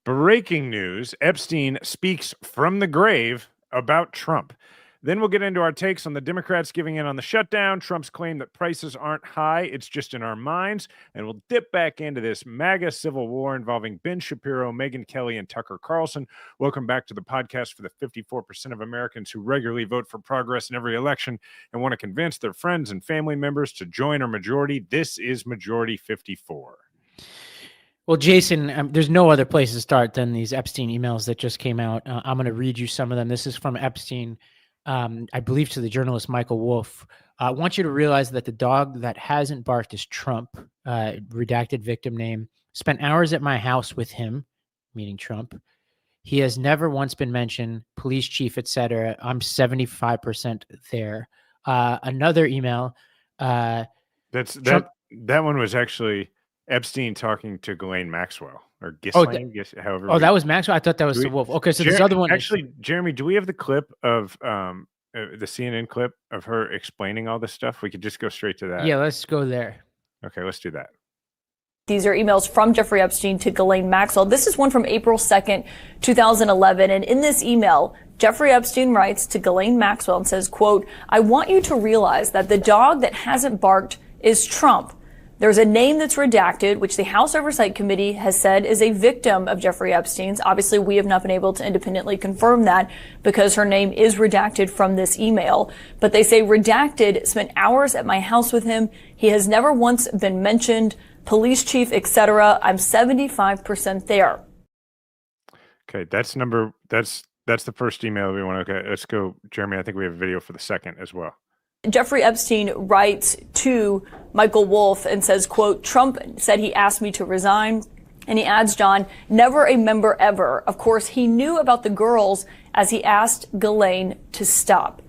Breaking news, Epstein speaks from the grave about Trump. Then we'll get into our takes on the Democrats giving in on the shutdown, Trump's claim that prices aren't high, it's just in our minds, and we'll dip back into this MAGA civil war involving Ben Shapiro, Megyn Kelly, and Tucker Carlson. Welcome back to the podcast for the 54% of Americans who regularly vote for progress in every election and want to convince their friends and family members to join our majority. This is Majority 54. Well, Jason, there's no other place to start than these Epstein emails that just came out. I'm going to read you some of them. This is from Epstein, I believe, to the journalist Michael Wolff. I want you to realize that the dog that hasn't barked is Trump, redacted victim name. Spent hours at my house with him, meaning Trump. He has never once been mentioned, police chief, etc. I'm 75% there. Another email. That one was actually Epstein talking to Ghislaine Maxwell or Ghislaine, however. Oh, that was Maxwell. I thought that was the Wolf. Okay, so this other one. Actually, Jeremy, do we have the clip of the CNN clip of her explaining all this stuff? We could just go straight to that. Yeah, let's go there. Okay, let's do that. These are emails from Jeffrey Epstein to Ghislaine Maxwell. This is one from April 2nd, 2011. And in this email, Jeffrey Epstein writes to Ghislaine Maxwell and says, quote, "I want you to realize that the dog that hasn't barked is Trump. There's a name that's redacted, which the House Oversight Committee has said is a victim of Jeffrey Epstein's. Obviously, we have not been able to independently confirm that because her name is redacted from this email. But they say redacted, spent hours at my house with him. He has never once been mentioned, police chief, etc. I'm 75% there." Okay, that's the first email we want to. Okay, let's go, Jeremy. I think we have a video for the second as well. Jeffrey Epstein writes to Michael Wolff and says, quote, "Trump said he asked me to resign." And he adds, John, "Never a member ever. Of course, he knew about the girls as he asked Ghislaine to stop."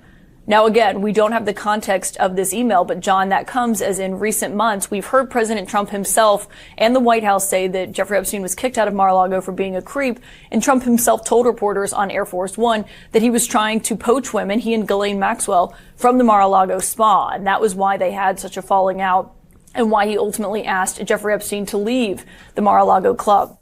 Now, again, we don't have the context of this email, but John, that comes as in recent months, we've heard President Trump himself and the White House say that Jeffrey Epstein was kicked out of Mar-a-Lago for being a creep. And Trump himself told reporters on Air Force One that he was trying to poach women, he and Ghislaine Maxwell, from the Mar-a-Lago spa. And that was why they had such a falling out and why he ultimately asked Jeffrey Epstein to leave the Mar-a-Lago club.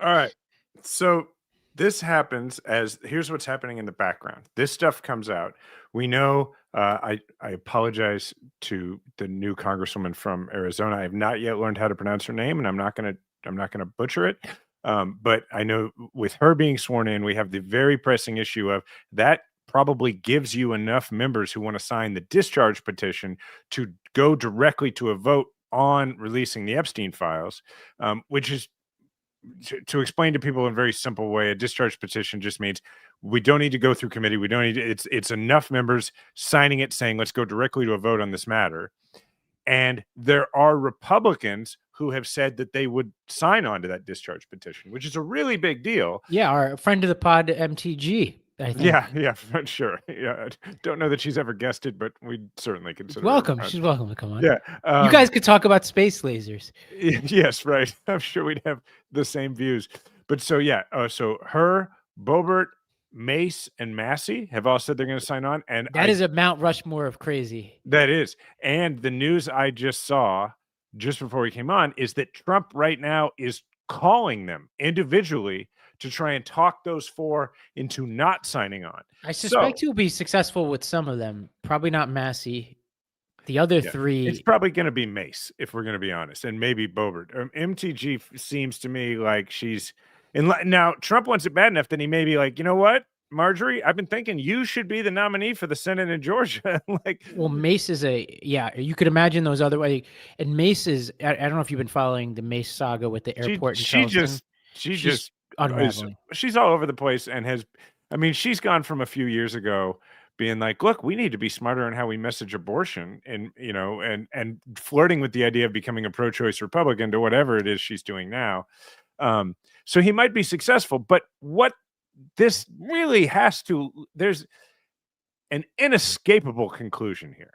All right. So this happens here's what's happening in the background. This stuff comes out. We know, I apologize to the new congresswoman from Arizona. I have not yet learned how to pronounce her name, and I'm not gonna butcher it. But I know with her being sworn in, we have the very pressing issue of that probably gives you enough members who want to sign the discharge petition to go directly to a vote on releasing the Epstein files, which is, to explain to people in a very simple way, a discharge petition just means we don't need to go through committee. We don't need to, it's enough members signing it saying, let's go directly to a vote on this matter. And there are Republicans who have said that they would sign on to that discharge petition, which is a really big deal. Yeah, our friend of the pod, MTG. I think. Yeah, for sure. Yeah, don't know that she's ever guested, but we'd certainly consider. Welcome. She's welcome to come on. Yeah, you guys could talk about space lasers. Yes, right. I'm sure we'd have the same views. But so yeah, so her, Boebert, Mace, and Massey have all said they're going to sign on, and that is a Mount Rushmore of crazy. That is, and the news I just saw just before we came on is that Trump right now is calling them individually to try and talk those four into not signing on. I suspect he'll be successful with some of them. Probably not Massey. The other three. It's probably going to be Mace, if we're going to be honest, and maybe Boebert. MTG seems to me like she's... And now, Trump wants it bad enough that he may be like, you know what, Marjorie, I've been thinking you should be the nominee for the Senate in Georgia. Well, Mace is you could imagine those other way. And Mace is, I don't know if you've been following the Mace saga with the airport. She's just unraveling. She's all over the place and she's gone from a few years ago being like, look, we need to be smarter on how we message abortion and flirting with the idea of becoming a pro-choice Republican to whatever it is she's doing now. So he might be successful, but what this really there's an inescapable conclusion here.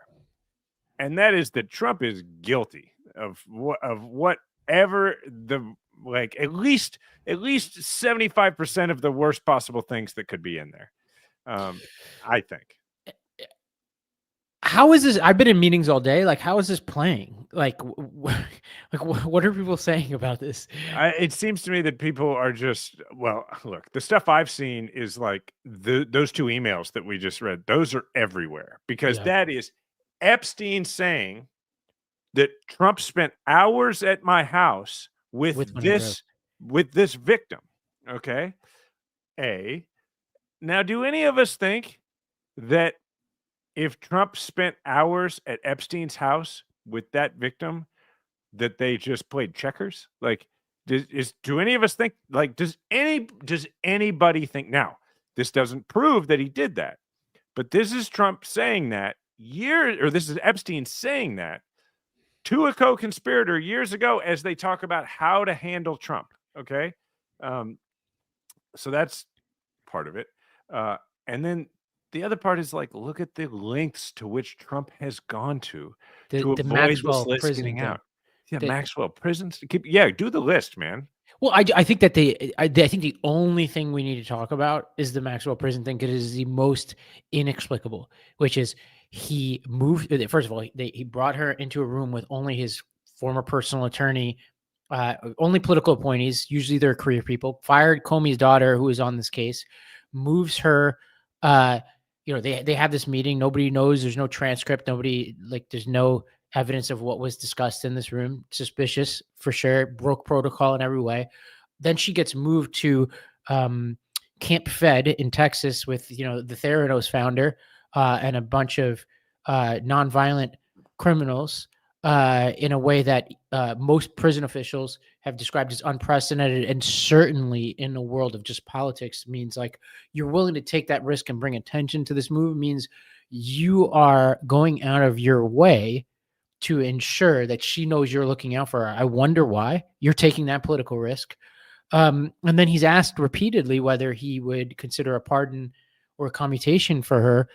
And that is that Trump is guilty of whatever at least 75% of the worst possible things that could be in there. I think. How is this? I've been in meetings all day. Like, how is this playing? like, what are people saying about this? It seems to me that people are just, well, look, the stuff I've seen is like those two emails that we just read. Those are everywhere because Yeah, that is Epstein saying that Trump spent hours at my house with undergrad. with this victim. Okay. Now, do any of us think that if Trump spent hours at Epstein's house with that victim, that they just played checkers? Like, do any of us think, like, does anybody think now? This doesn't prove that he did that, but this is Trump saying that this is Epstein saying that to a co-conspirator years ago as they talk about how to handle Trump. Okay. Um, so that's part of it. And then the other part is like, look at the lengths to which Trump has gone to The avoid this Maxwell list prison getting thing. out. Yeah, The, Maxwell prisons. Yeah, do the list, man. Well, I think that I think the only thing we need to talk about is the Maxwell prison thing because it is the most inexplicable, which is he moved. First of all, he brought her into a room with only his former personal attorney, only political appointees. Usually they're career people. Fired Comey's daughter, who is on this case, moves her. They have this meeting. Nobody knows. There's no transcript. There's no evidence of what was discussed in this room. Suspicious for sure. Broke protocol in every way. Then she gets moved to Camp Fed in Texas with the Theranos founder and a bunch of nonviolent criminals in a way that most prison officials have described as unprecedented, and certainly in the world of just politics means like you're willing to take that risk and bring attention to this move means you are going out of your way to ensure that she knows you're looking out for her. I wonder why you're taking that political risk. And then he's asked repeatedly whether he would consider a pardon or a commutation for her.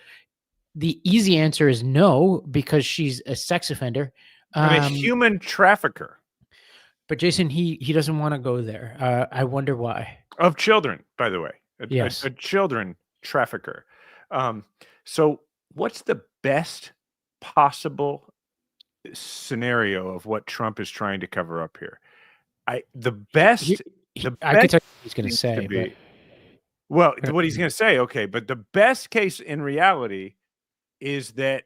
The easy answer is no, because she's a sex offender. And a human trafficker. But Jason, he doesn't want to go there. I wonder why. Of children, by the way. Yes. A children trafficker. So what's the best possible scenario of what Trump is trying to cover up here? I could tell you what he's going to say. What he's going to say, okay, but the best case in reality is that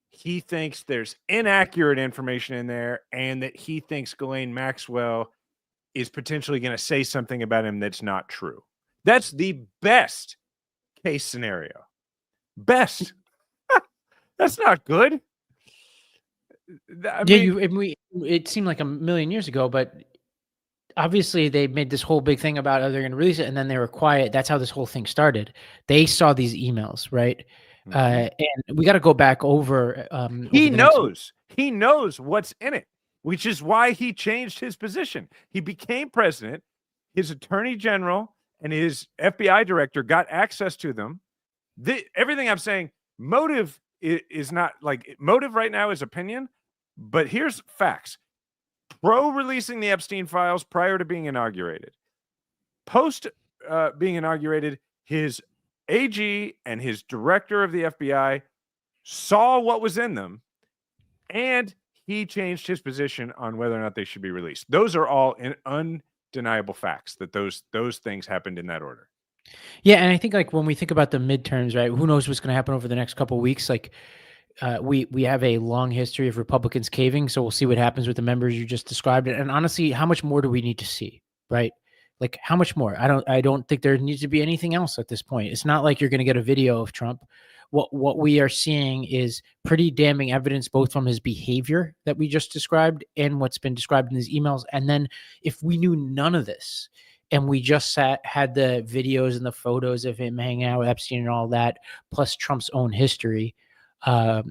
he thinks there's inaccurate information in there and that he thinks Ghislaine Maxwell is potentially going to say something about him that's not true. That's the best case scenario. Best. That's not good. It seemed like a million years ago, but obviously they made this whole big thing about they're going to release it, and then they were quiet. That's how this whole thing started. They saw these emails, right? And we got to go back over. He knows what's in it, which is why he changed his position. He became president. His attorney general and his FBI director got access to them. Everything I'm saying, motive is not like motive right now is opinion, but here's facts. Pro releasing the Epstein files prior to being inaugurated. Post being inaugurated, his AG and his director of the FBI saw what was in them, and he changed his position on whether or not they should be released. Those are all undeniable facts that those things happened in that order. Yeah, and I think like when we think about the midterms, right? Who knows what's going to happen over the next couple of weeks? Like we have a long history of Republicans caving, so we'll see what happens with the members you just described. And honestly, how much more do we need to see, right? Like how much more? I don't think there needs to be anything else at this point. It's not like you're going to get a video of Trump. What we are seeing is pretty damning evidence, both from his behavior that we just described and what's been described in his emails. And then if we knew none of this and we just had the videos and the photos of him hanging out with Epstein and all that, plus Trump's own history,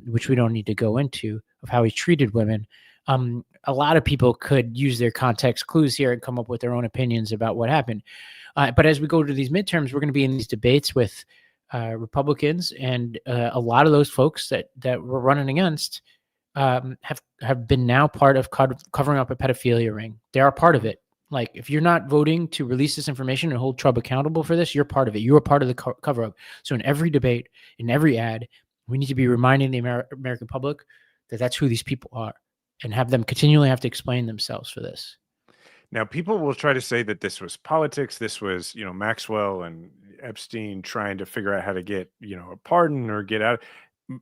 which we don't need to go into, of how he treated women, a lot of people could use their context clues here and come up with their own opinions about what happened. But as we go to these midterms, we're going to be in these debates with Republicans, and a lot of those folks that we're running against have been now part of covering up a pedophilia ring. They are part of it. Like, if you're not voting to release this information and hold Trump accountable for this, you're part of it. You are part of the cover-up. So in every debate, in every ad, we need to be reminding the American public that that's who these people are. and have them continually have to explain themselves for this. Now, people will try to say that this was politics. This was, Maxwell and Epstein trying to figure out how to get, a pardon or get out.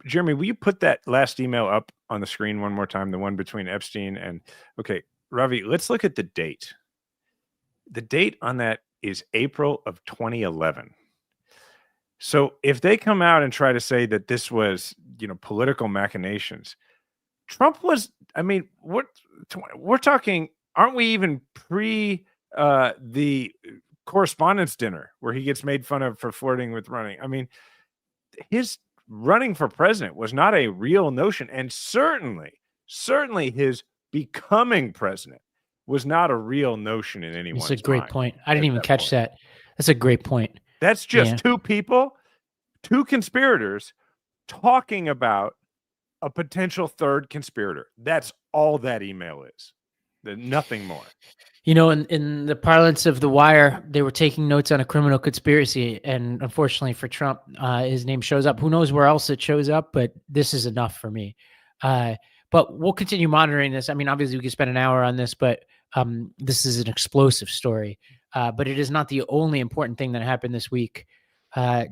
Jeremy, will you put that last email up on the screen one more time? The one between Epstein and, okay, Ravi, let's look at the date. The date on that is April of 2011. So if they come out and try to say that this was, political machinations, Trump was, I mean, we're talking, aren't we even pre the correspondence dinner where he gets made fun of for flirting with running? I mean, his running for president was not a real notion. And certainly his becoming president was not a real notion in anyone's mind. It's a great point. I didn't even catch that. That's a great point. That's just two people, two conspirators talking about a potential third conspirator. That's all that email is. Nothing more. In the parlance of The Wire, they were taking notes on a criminal conspiracy, and unfortunately for Trump, his name shows up. Who knows where else it shows up, but this is enough for me. But we'll continue monitoring this. I mean, obviously we could spend an hour on this, but this is an explosive story. But it is not the only important thing that happened this week.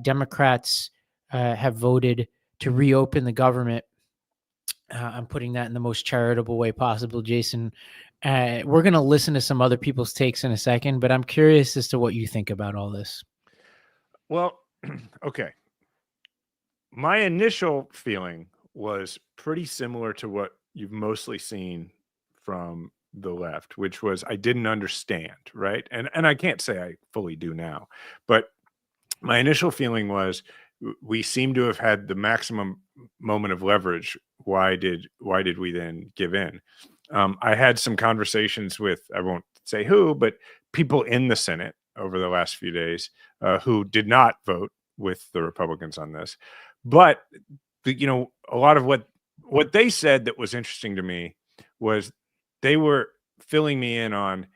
Democrats have voted to reopen the government. I'm putting that in the most charitable way possible, Jason. We're going to listen to some other people's takes in a second, but I'm curious as to what you think about all this. Well, okay. My initial feeling was pretty similar to what you've mostly seen from the left, which was I didn't understand, right? And I can't say I fully do now, but my initial feeling was we seem to have had the maximum moment of leverage. Why did we then give in? I had some conversations with, I won't say who, but people in the Senate over the last few days who did not vote with the Republicans on this. But, a lot of what they said that was interesting to me was they were filling me in on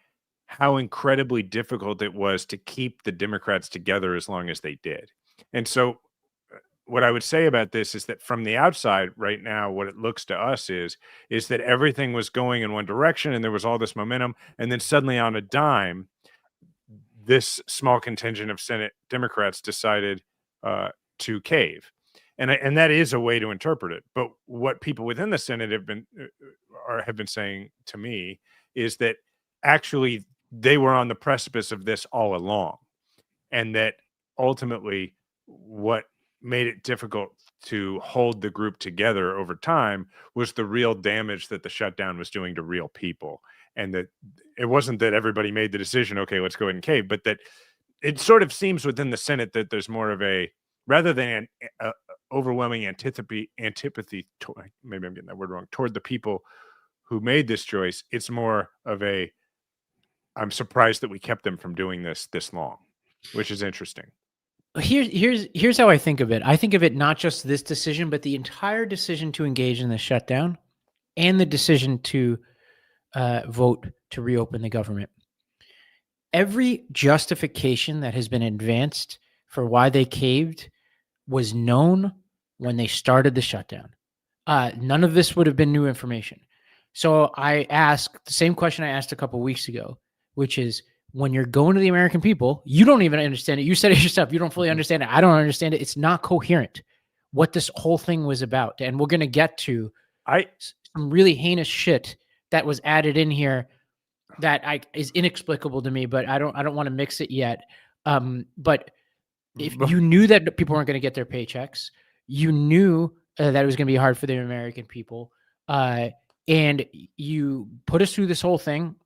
how incredibly difficult it was to keep the Democrats together as long as they did. And so what I would say about this is that from the outside right now, what it looks to us is that everything was going in one direction and there was all this momentum. And then suddenly on a dime, this small contingent of Senate Democrats decided to cave. And that is a way to interpret it. But what people within the Senate have been saying to me is that actually they were on the precipice of this all along. And that ultimately what made it difficult to hold the group together over time was the real damage that the shutdown was doing to real people. And that it wasn't that everybody made the decision, okay, let's go ahead and cave, but that it sort of seems within the Senate that there's more of a, rather than an overwhelming antipathy, maybe I'm getting that word wrong, toward the people who made this choice, it's more of a, I'm surprised that we kept them from doing this long, which is interesting. Here's how I think of it. I think of it not just this decision, but the entire decision to engage in the shutdown and the decision to vote to reopen the government. Every justification that has been advanced for why they caved was known when they started the shutdown. None of this would have been new information. So I asked the same question I asked a couple of weeks ago, which is, when you're going to the American people, you don't even understand it. You said it yourself. You don't fully understand it. I don't understand it. It's not coherent what this whole thing was about. And we're going to get to some really heinous shit that was added in here that is inexplicable to me, but I don't want to mix it yet. But if you knew that people weren't going to get their paychecks, you knew that it was going to be hard for the American people, and you put us through this whole thing,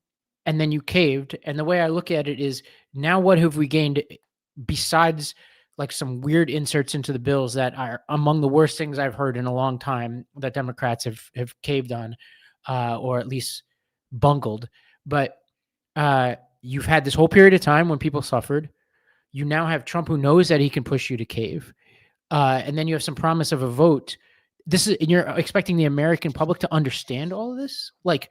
and then you caved. And the way I look at it is, now what have we gained besides like some weird inserts into the bills that are among the worst things I've heard in a long time that Democrats have caved on, or at least bungled. But you've had this whole period of time when people suffered. You now have Trump, who knows that he can push you to cave. And then you have some promise of a vote. And you're expecting the American public to understand all of this? Like,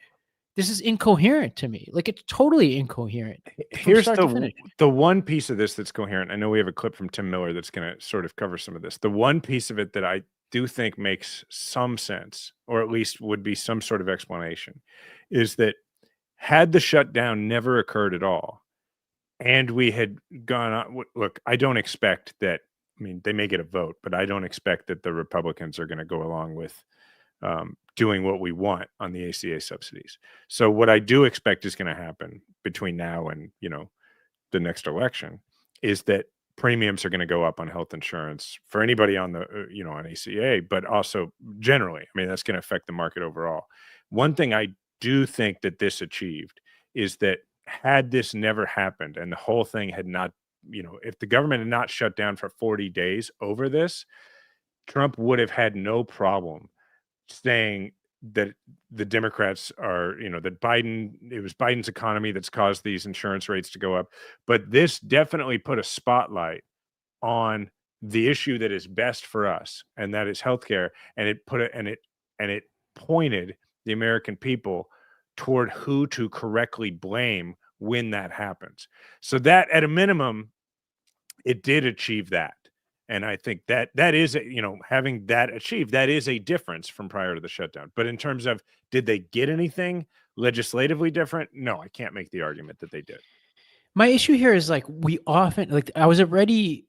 this is incoherent to me. Like, it's totally incoherent. Here's the one piece of this that's coherent. I know we have a clip from Tim Miller that's going to sort of cover some of this. The one piece of it that do think makes some sense, or at least would be some sort of explanation, is that had the shutdown never occurred at all, and we had gone on, look, I don't expect that. I mean, they may get a vote, but I don't expect that the Republicans are going to go along with doing what we want on the ACA subsidies. So what I do expect is going to happen between now and, the next election is that premiums are going to go up on health insurance for anybody on the, on ACA, but also generally. I mean, that's going to affect the market overall. One thing I do think that this achieved is that had this never happened and the whole thing had not, if the government had not shut down for 40 days over this, Trump would have had no problem saying that the Democrats are, that it was Biden's economy that's caused these insurance rates to go up. But this definitely put a spotlight on the issue that is best for us, and that is healthcare. And it pointed the American people toward who to correctly blame when that happens. So that at a minimum, it did achieve that. And I think that is, having that achieved, that is a difference from prior to the shutdown. But in terms of, did they get anything legislatively different? No, I can't make the argument that they did. My issue here is we often, I was already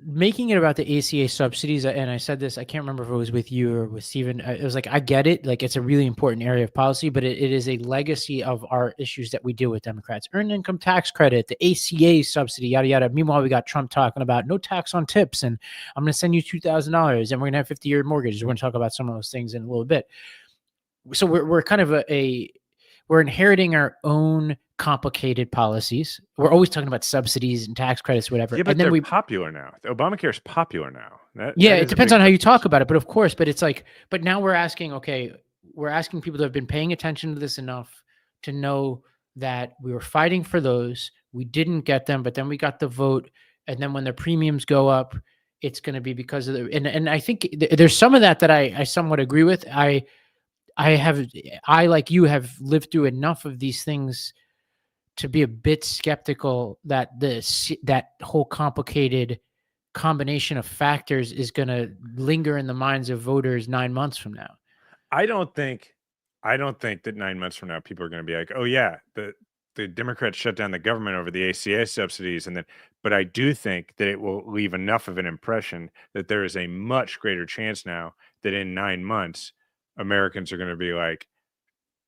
making it about the ACA subsidies. And I said this, I can't remember if it was with you or with Steven. It was I get it. It's a really important area of policy, but it is a legacy of our issues that we deal with Democrats. Earned income tax credit, the ACA subsidy, yada, yada. Meanwhile, we got Trump talking about no tax on tips, and I'm going to send you $2,000, and we're going to have 50-year mortgages. We're going to talk about some of those things in a little bit. So we're kind of we're inheriting our own complicated policies. We're always talking about subsidies and tax credits, whatever. Yeah, but and then they're popular now. Obamacare is popular now. It depends on how you talk about it. But of course, but it's but now we're asking people that have been paying attention to this enough to know that we were fighting for those. We didn't get them, but then we got the vote. And then when the premiums go up, it's going to be because of and I think there's some of that I somewhat agree with. I like you have lived through enough of these things to be a bit skeptical that that whole complicated combination of factors is going to linger in the minds of voters 9 months from now. I don't think that 9 months from now people are going to be like, oh yeah, the Democrats shut down the government over the ACA subsidies, but I do think that it will leave enough of an impression that there is a much greater chance now that in 9 months Americans are going to be like,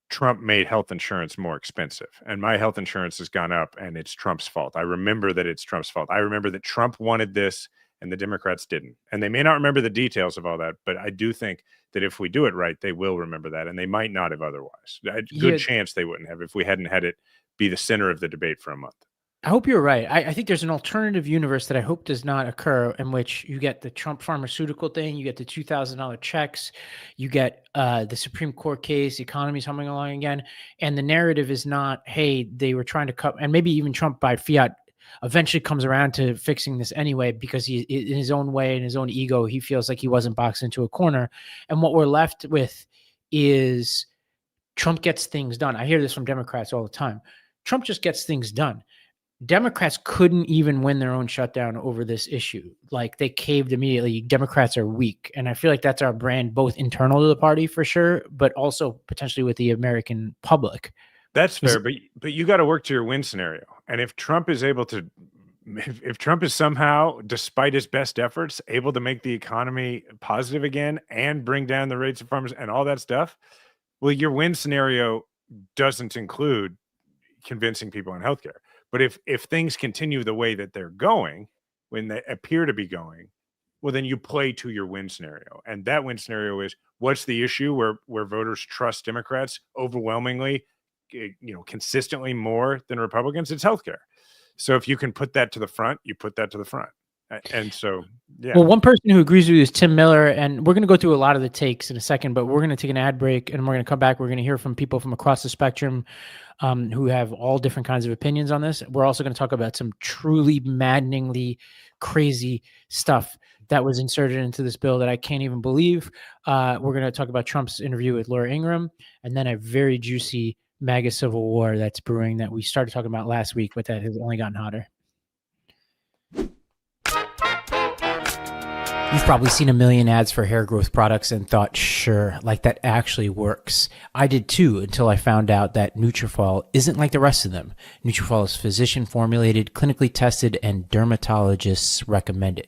Trump made health insurance more expensive, and my health insurance has gone up, and it's Trump's fault. I remember that it's Trump's fault. I remember that Trump wanted this and the Democrats didn't. And they may not remember the details of all that, but I do think that if we do it right, they will remember that, and they might not have otherwise. A good chance they wouldn't have if we hadn't had it be the center of the debate for a month. I hope you're right. I think there's an alternative universe that I hope does not occur, in which you get the Trump pharmaceutical thing, you get the $2,000 checks, you get the Supreme Court case, the economy's humming along again, and the narrative is not, hey, they were trying to cut, and maybe even Trump by fiat eventually comes around to fixing this anyway, because he, in his own way, in his own ego, he feels like he wasn't boxed into a corner. And what we're left with is Trump gets things done. I hear this from Democrats all the time. Trump just gets things done. Democrats couldn't even win their own shutdown over this issue. They caved immediately. Democrats are weak. And I feel like that's our brand, both internal to the party for sure, but also potentially with the American public. That's fair, but you got to work to your win scenario. And if Trump is able to, if Trump is somehow, despite his best efforts, able to make the economy positive again and bring down the rates of farmers and all that stuff, well, your win scenario doesn't include convincing people on healthcare. But if things continue the way that they're going, when they appear to be going, well, then you play to your win scenario. And that win scenario is, what's the issue where voters trust Democrats overwhelmingly, consistently more than Republicans? It's healthcare. So if you can put that to the front, you put that to the front. And so, yeah. Well, one person who agrees with you is Tim Miller, and we're going to go through a lot of the takes in a second, but we're going to take an ad break, and we're going to come back. We're going to hear from people from across the spectrum who have all different kinds of opinions on this. We're also going to talk about some truly maddeningly crazy stuff that was inserted into this bill that I can't even believe. We're going to talk about Trump's interview with Laura Ingraham, and then a very juicy MAGA civil war that's brewing that we started talking about last week, but that has only gotten hotter. You've probably seen a million ads for hair growth products and thought, sure, like that actually works. I did too, until I found out that Nutrafol isn't like the rest of them. Nutrafol is physician formulated, clinically tested, and dermatologists recommended.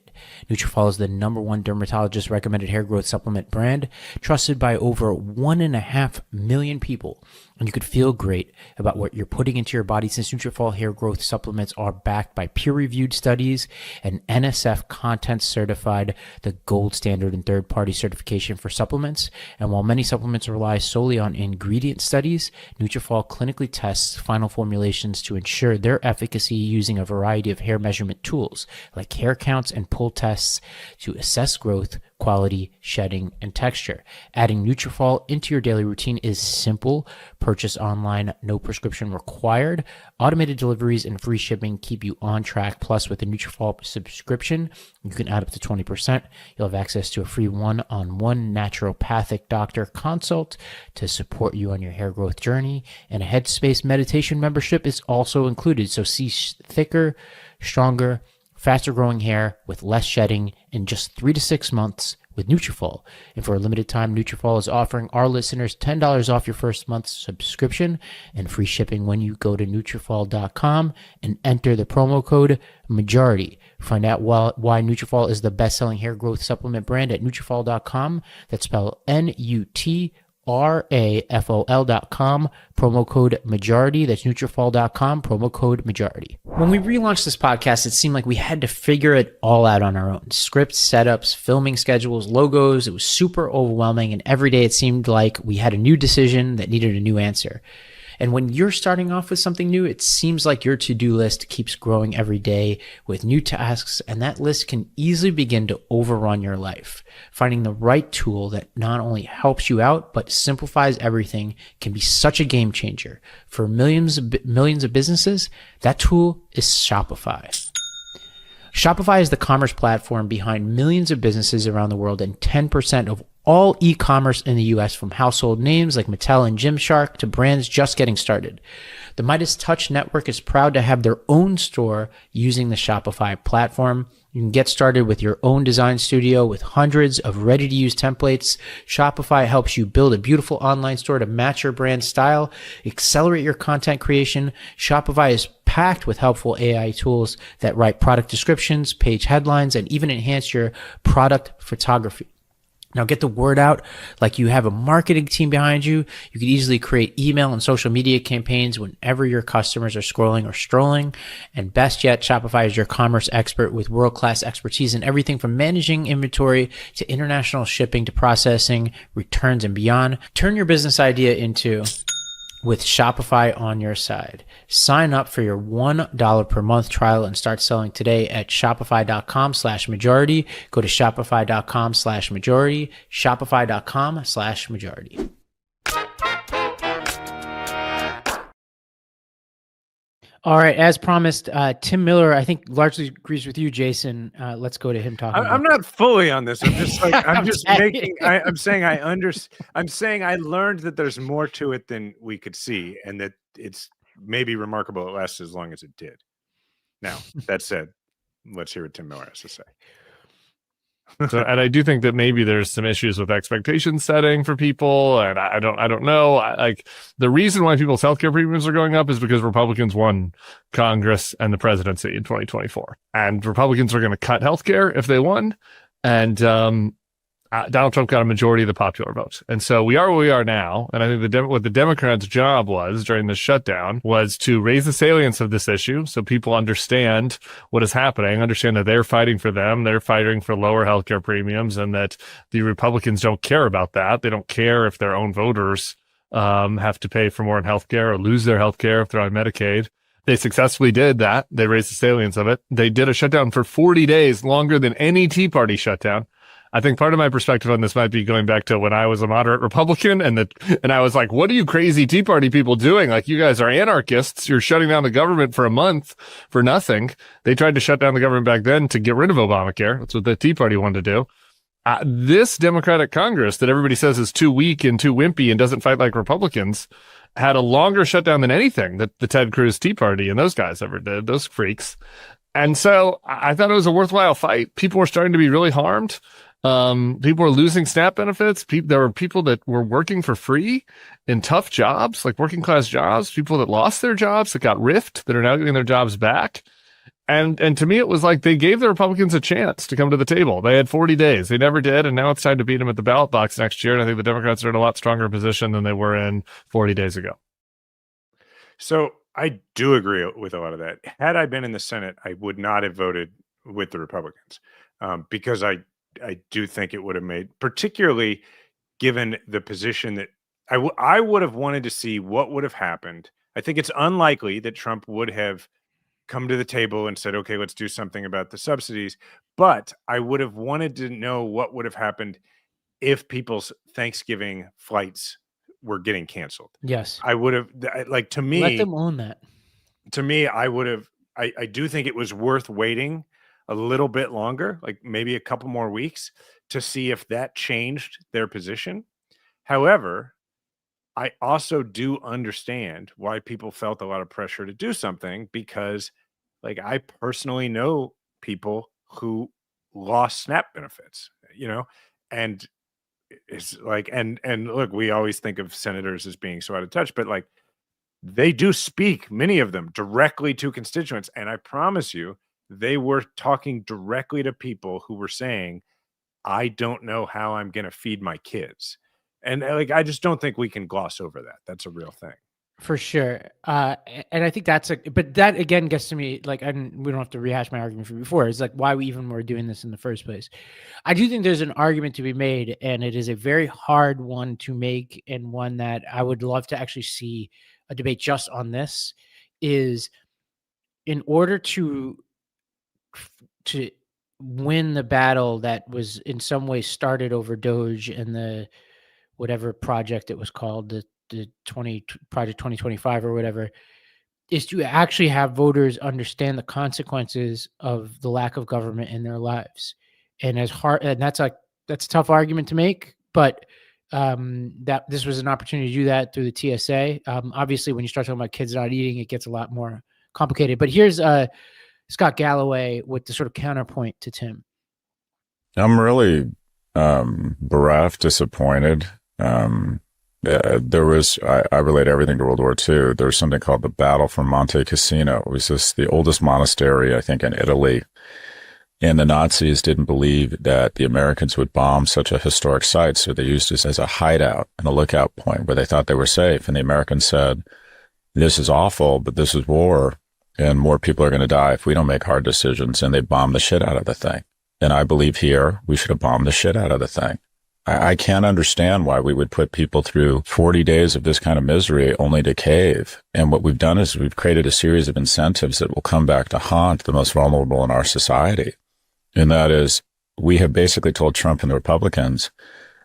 Nutrafol is the #1 dermatologist recommended hair growth supplement brand, trusted by over 1.5 million people. And you could feel great about what you're putting into your body, since Nutrafol hair growth supplements are backed by peer-reviewed studies and NSF content certified, the gold standard and third-party certification for supplements. And while many supplements rely solely on ingredient studies, Nutrafol clinically tests final formulations to ensure their efficacy using a variety of hair measurement tools like hair counts and pull tests to assess growth, quality, shedding, and texture. Adding Nutrafol into your daily routine is simple. Purchase online, no prescription required. Automated deliveries and free shipping keep you on track. Plus, with a Nutrafol subscription, you can add up to 20%. You'll have access to a free one-on-one naturopathic doctor consult to support you on your hair growth journey. And a Headspace meditation membership is also included. So see thicker, stronger, faster growing hair with less shedding in just 3 to 6 months with Nutrafol. And for a limited time, Nutrafol is offering our listeners $10 off your first month's subscription and free shipping when you go to Nutrafol.com and enter the promo code MAJORITY. Find out why Nutrafol is the best-selling hair growth supplement brand at Nutrafol.com. That's spelled Nutrafol.com, promo code majority. That's Nutrafol.com, promo code majority. When we relaunched this podcast, it seemed like we had to figure it all out on our own. Scripts, setups, filming schedules, logos. It was super overwhelming, and every day it seemed like we had a new decision that needed a new answer. And when you're starting off with something new, it seems like your to-do list keeps growing every day with new tasks, and that list can easily begin to overrun your life. Finding the right tool that not only helps you out, but simplifies everything can be such a game changer. For millions of businesses, that tool is Shopify. Shopify is the commerce platform behind millions of businesses around the world and 10% of all e-commerce in the US, from household names like Mattel and Gymshark to brands just getting started. The Midas Touch Network is proud to have their own store using the Shopify platform. You can get started with your own design studio with hundreds of ready-to-use templates. Shopify helps you build a beautiful online store to match your brand style, accelerate your content creation. Shopify is packed with helpful AI tools that write product descriptions, page headlines, and even enhance your product photography. Now get the word out like you have a marketing team behind you. You could easily create email and social media campaigns whenever your customers are scrolling or strolling. And best yet, Shopify is your commerce expert with world-class expertise in everything from managing inventory to international shipping to processing, returns, and beyond. Turn your business idea into with Shopify on your side. Sign up for your $1 per month trial and start selling today at shopify.com/majority. Go to shopify.com/majority, shopify.com/majority. All right, as promised, Tim Miller, I think largely agrees with you, Jason. Let's go to him talking. I'm not fully on this. I'm just like I'm saying I learned that there's more to it than we could see, and that it's maybe remarkable it lasts as long as it did. Now, that said, let's hear what Tim Miller has to say. So, and I do think that maybe there's some issues with expectation setting for people, and I don't know. Like, the reason why people's healthcare premiums are going up is because Republicans won Congress and the presidency in 2024, and Republicans are going to cut healthcare if they won, and Donald Trump got a majority of the popular vote. And so we are where we are now. And I think what the Democrats' job was during the shutdown was to raise the salience of this issue so people understand what is happening, understand that they're fighting for them, they're fighting for lower healthcare premiums, and that the Republicans don't care about that. They don't care if their own voters have to pay for more in healthcare or lose their healthcare if they're on Medicaid. They successfully did that. They raised the salience of it. They did a shutdown for 40 days, longer than any Tea Party shutdown. I think part of my perspective on this might be going back to when I was a moderate Republican and I was like, what are you crazy Tea Party people doing? Like, you guys are anarchists. You're shutting down the government for a month for nothing. They tried to shut down the government back then to get rid of Obamacare. That's what the Tea Party wanted to do. This Democratic Congress that everybody says is too weak and too wimpy and doesn't fight like Republicans had a longer shutdown than anything that the Ted Cruz Tea Party and those guys ever did, those freaks. And so I thought it was a worthwhile fight. People were starting to be really harmed. People were losing SNAP benefits. There were people that were working for free in tough jobs, like working class jobs, people that lost their jobs, that got riffed, that are now getting their jobs back. And to me, it was like they gave the Republicans a chance to come to the table. They had 40 days. They never did. And now it's time to beat them at the ballot box next year. And I think the Democrats are in a lot stronger position than they were in 40 days ago. So I do agree with a lot of that. Had I been in the Senate, I would not have voted with the Republicans because I do think it would have made, particularly given the position that I would have wanted to see what would have happened. I think it's unlikely that Trump would have come to the table and said, okay, let's do something about the subsidies. But I would have wanted to know what would have happened if people's Thanksgiving flights were getting canceled. Yes. I would have, like, to me, let them own that. To me, I would have, I do think it was worth waiting a little bit longer, like maybe a couple more weeks, to see if that changed their position. However, I also do understand why people felt a lot of pressure to do something because, like, I personally know people who lost SNAP benefits, and it's like, and look, we always think of senators as being so out of touch, but like they do speak, many of them, directly to constituents, and I promise you, they were talking directly to people who were saying, I don't know how I'm going to feed my kids. And like, I just don't think we can gloss over that. That's a real thing. For sure. And I think but that again gets to me, like, and we don't have to rehash my argument from before. It's like why we even were doing this in the first place. I do think there's an argument to be made, and it is a very hard one to make, and one that I would love to actually see a debate just on this, is in order to win the battle that was in some way started over Doge and the whatever project it was called, the Project 2025 or whatever, is to actually have voters understand the consequences of the lack of government in their lives. And that's a tough argument to make, but that this was an opportunity to do that through the TSA. Obviously, when you start talking about kids not eating, it gets a lot more complicated. But here's Scott Galloway with the sort of counterpoint to Tim. I'm really bereft, disappointed. There was, I relate everything to World War II. There was something called the Battle for Monte Cassino. It was the oldest monastery, I think, in Italy. And the Nazis didn't believe that the Americans would bomb such a historic site. So they used this as a hideout and a lookout point where they thought they were safe. And the Americans said, this is awful, but this is war. And more people are going to die if we don't make hard decisions. And they bombed the shit out of the thing. And I believe here we should have bombed the shit out of the thing. I can't understand why we would put people through 40 days of this kind of misery only to cave. And what we've done is we've created a series of incentives that will come back to haunt the most vulnerable in our society. And that is, we have basically told Trump and the Republicans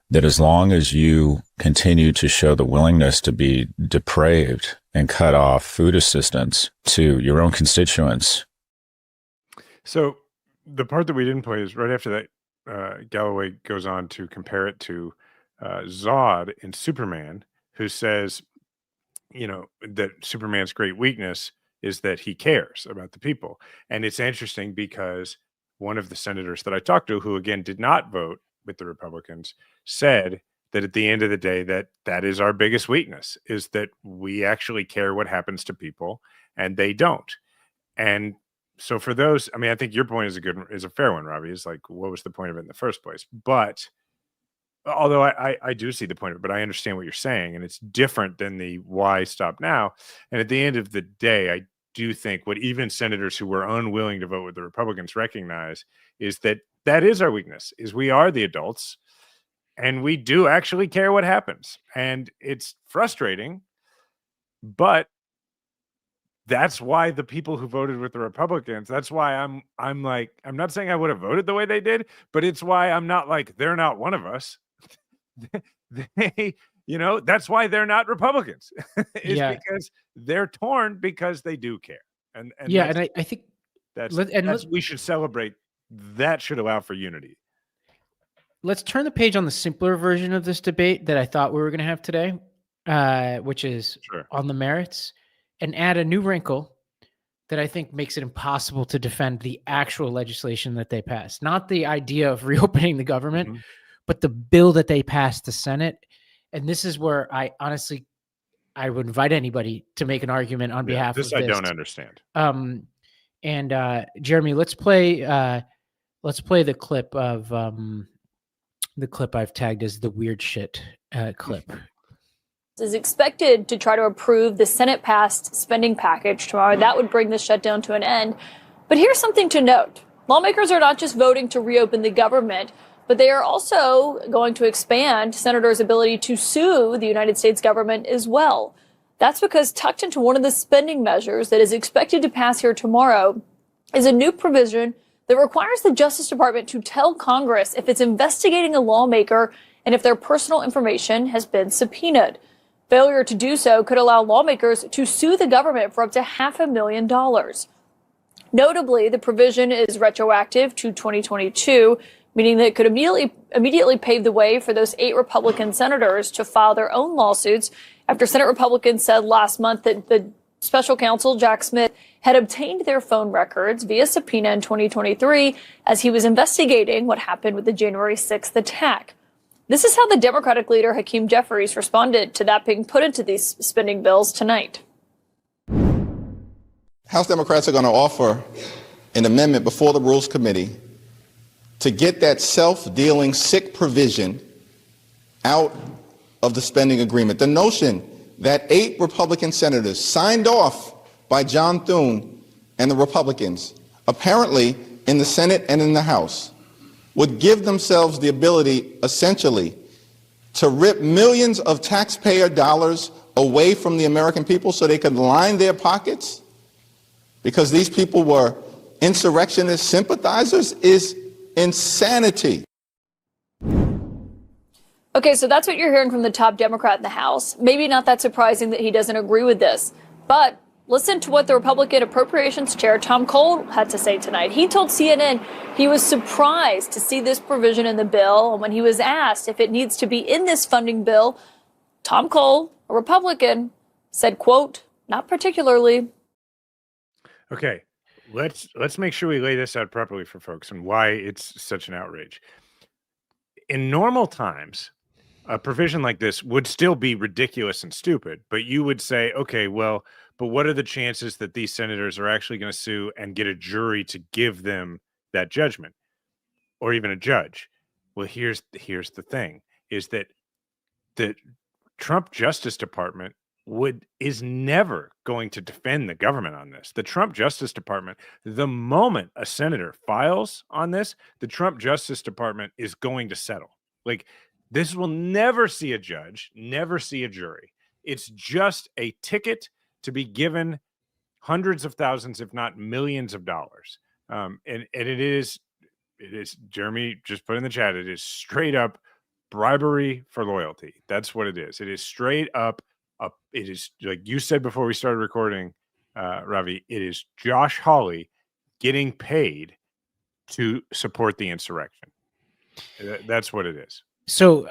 that as long as you continue to show the willingness to be depraved and cut off food assistance to your own constituents. So the part that we didn't play is right after that. Galloway goes on to compare it to Zod in Superman, who says, that Superman's great weakness is that he cares about the people. And it's interesting because one of the senators that I talked to, who again did not vote with the Republicans, said that at the end of the day, that is our biggest weakness, is that we actually care what happens to people and they don't. And so for those, I mean, I think your point is a fair one, Robbie. Is like, what was the point of it in the first place? But although I do see the point of it, but I understand what you're saying, and it's different than the why stop now. And at the end of the day, I do think what even senators who were unwilling to vote with the Republicans recognize is that is our weakness, is we are the adults and we do actually care what happens. And it's frustrating, but that's why the people who voted with the Republicans, that's why I'm like, I'm not saying I would have voted the way they did, but it's why I'm not like, they're not one of us. They, that's why they're not Republicans. Because they're torn because they do care. And I think we should celebrate. That should allow for unity. Let's turn the page on the simpler version of this debate that I thought we were going to have today, which is on the merits, and add a new wrinkle, that I think makes it impossible to defend the actual legislation that they passed. Not the idea of reopening the government, but the bill that they passed the Senate. And this is where I honestly, I would invite anybody to make an argument on behalf of this. I don't understand. Jeremy, let's play the clip of the clip I've tagged as the weird shit clip. Is expected to try to approve the Senate-passed spending package tomorrow. That would bring the shutdown to an end. But here's something to note. Lawmakers are not just voting to reopen the government, but they are also going to expand senators' ability to sue the United States government as well. That's because tucked into one of the spending measures that is expected to pass here tomorrow is a new provision that requires the Justice Department to tell Congress if it's investigating a lawmaker and if their personal information has been subpoenaed. Failure to do so could allow lawmakers to sue the government for up to $500,000. Notably, the provision is retroactive to 2022, meaning that it could immediately pave the way for those 8 Republican senators to file their own lawsuits after Senate Republicans said last month that the special counsel, Jack Smith, had obtained their phone records via subpoena in 2023 as he was investigating what happened with the January 6th attack. This is how the Democratic leader, Hakeem Jeffries, responded to that being put into these spending bills tonight. House Democrats are going to offer an amendment before the Rules Committee to get that self-dealing sick provision out of the spending agreement. The notion that 8 Republican senators signed off by John Thune and the Republicans, apparently in the Senate and in the House, would give themselves the ability, essentially, to rip millions of taxpayer dollars away from the American people so they could line their pockets because these people were insurrectionist sympathizers is insanity. Okay, so that's what you're hearing from the top Democrat in the House. Maybe not that surprising that he doesn't agree with this, but listen to what the Republican Appropriations Chair, Tom Cole, had to say tonight. He told CNN he was surprised to see this provision in the bill. And when he was asked if it needs to be in this funding bill, Tom Cole, a Republican, said, quote, "Not particularly." Okay, let's make sure we lay this out properly for folks and why it's such an outrage. In normal times, a provision like this would still be ridiculous and stupid, but you would say, okay, well, but what are the chances that these senators are actually going to sue and get a jury to give them that judgment, or even a judge? Well, here's the thing: is that the Trump Justice Department is never going to defend the government on this. The Trump Justice Department, the moment a senator files on this, the Trump Justice Department is going to settle. Like, this will never see a judge, never see a jury. It's just a ticket to be given hundreds of thousands, if not millions of dollars. And it is, Jeremy just put in the chat, it is straight up bribery for loyalty. That's what it is. It is straight up. It is, like you said before we started recording, Ravi, it is Josh Hawley getting paid to support the insurrection. That's what it is. So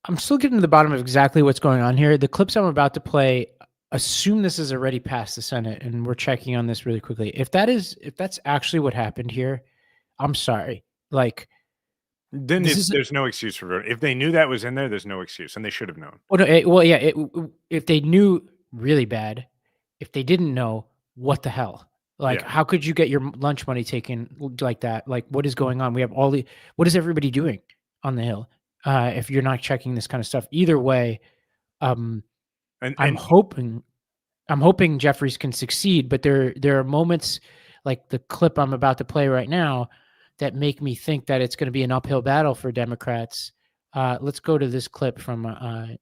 I'm still getting to the bottom of exactly what's going on here. The clips I'm about to play assume this is already past the Senate, and we're checking on this really quickly. If that's actually what happened here, I'm sorry. Like, then there's no excuse for it. If they knew that was in there, there's no excuse, and they should have known. If they knew, really bad. If they didn't know, what the hell? Like, how could you get your lunch money taken like that? Like, what is going on? We have what is everybody doing on the Hill? If you're not checking this kind of stuff, either way, I'm hoping Jeffries can succeed, but there are moments like the clip I'm about to play right now that make me think that it's going to be an uphill battle for Democrats. Let's go to this clip from a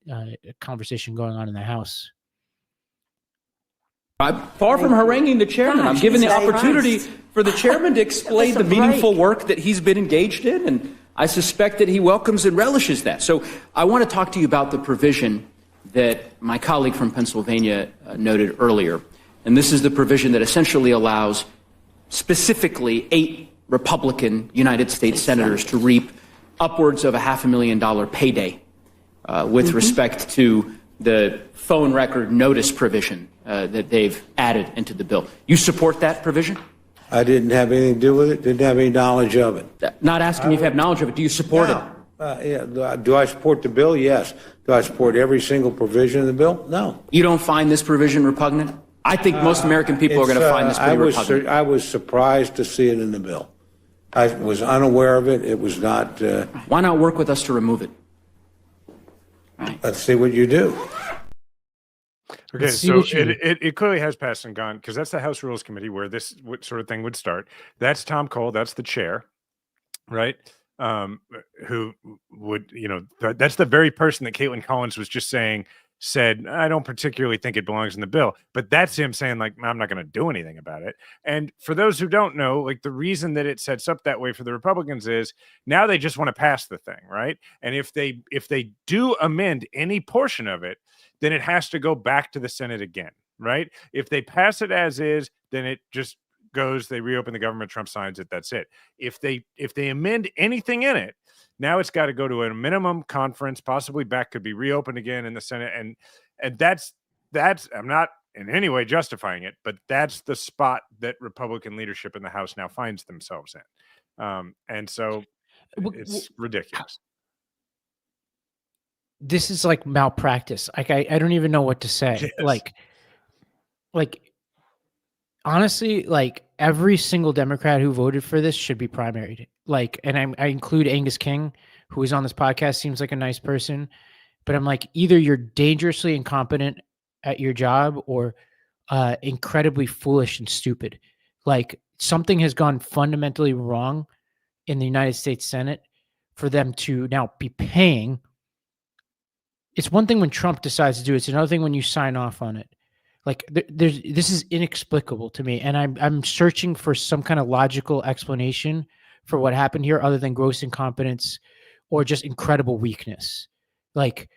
conversation going on in the House. I'm far from haranguing the chairman. I'm giving the opportunity for the chairman to explain the meaningful work that he's been engaged in, and I suspect that he welcomes and relishes that. So I want to talk to you about the provision that my colleague from Pennsylvania noted earlier. And this is the provision that essentially allows specifically 8 Republican United States senators to reap upwards of $500,000 payday with respect to the phone record notice provision that they've added into the bill. You support that provision? I didn't have anything to do with it, didn't have any knowledge of it. Not asking if you have knowledge of it. Do you support it? Yeah. Do I support the bill? Yes. Do I support every single provision of the bill? No. You don't find this provision repugnant? I think most American people are going to find this pretty repugnant. I was surprised to see it in the bill. I was unaware of it. It was not. Why not work with us to remove it? Right. Let's see what you do. Okay, so it clearly has passed and gone, because that's the House Rules Committee where this sort of thing would start. That's Tom Cole. That's the chair, right? Who would, that's the very person that Caitlin Collins was just said, I don't particularly think it belongs in the bill, but that's him saying, like, I'm not going to do anything about it. And for those who don't know, like, the reason that it sets up that way for the Republicans is now they just want to pass the thing, right? And if they do amend any portion of it, then it has to go back to the Senate again, right? If they pass it as is, then it just goes, they reopen the government, Trump signs it, that's it. If they amend anything in it, now it's got to go to a minimum conference, possibly back, could be reopened again in the Senate. And that's I'm not in any way justifying it, but that's the spot that Republican leadership in the House now finds themselves in. And so it's ridiculous. This is like malpractice. Like, I don't even know what to say. Yes. Like honestly, like every single Democrat who voted for this should be primaried. Like, and I include Angus King, who is on this podcast, seems like a nice person, but I'm like, either you're dangerously incompetent at your job or incredibly foolish and stupid. Like, something has gone fundamentally wrong in the United States Senate for them to now be paying. It's one thing when Trump decides to do it. It's another thing when you sign off on it. Like, this is inexplicable to me, and I'm searching for some kind of logical explanation for what happened here, other than gross incompetence or just incredible weakness. Like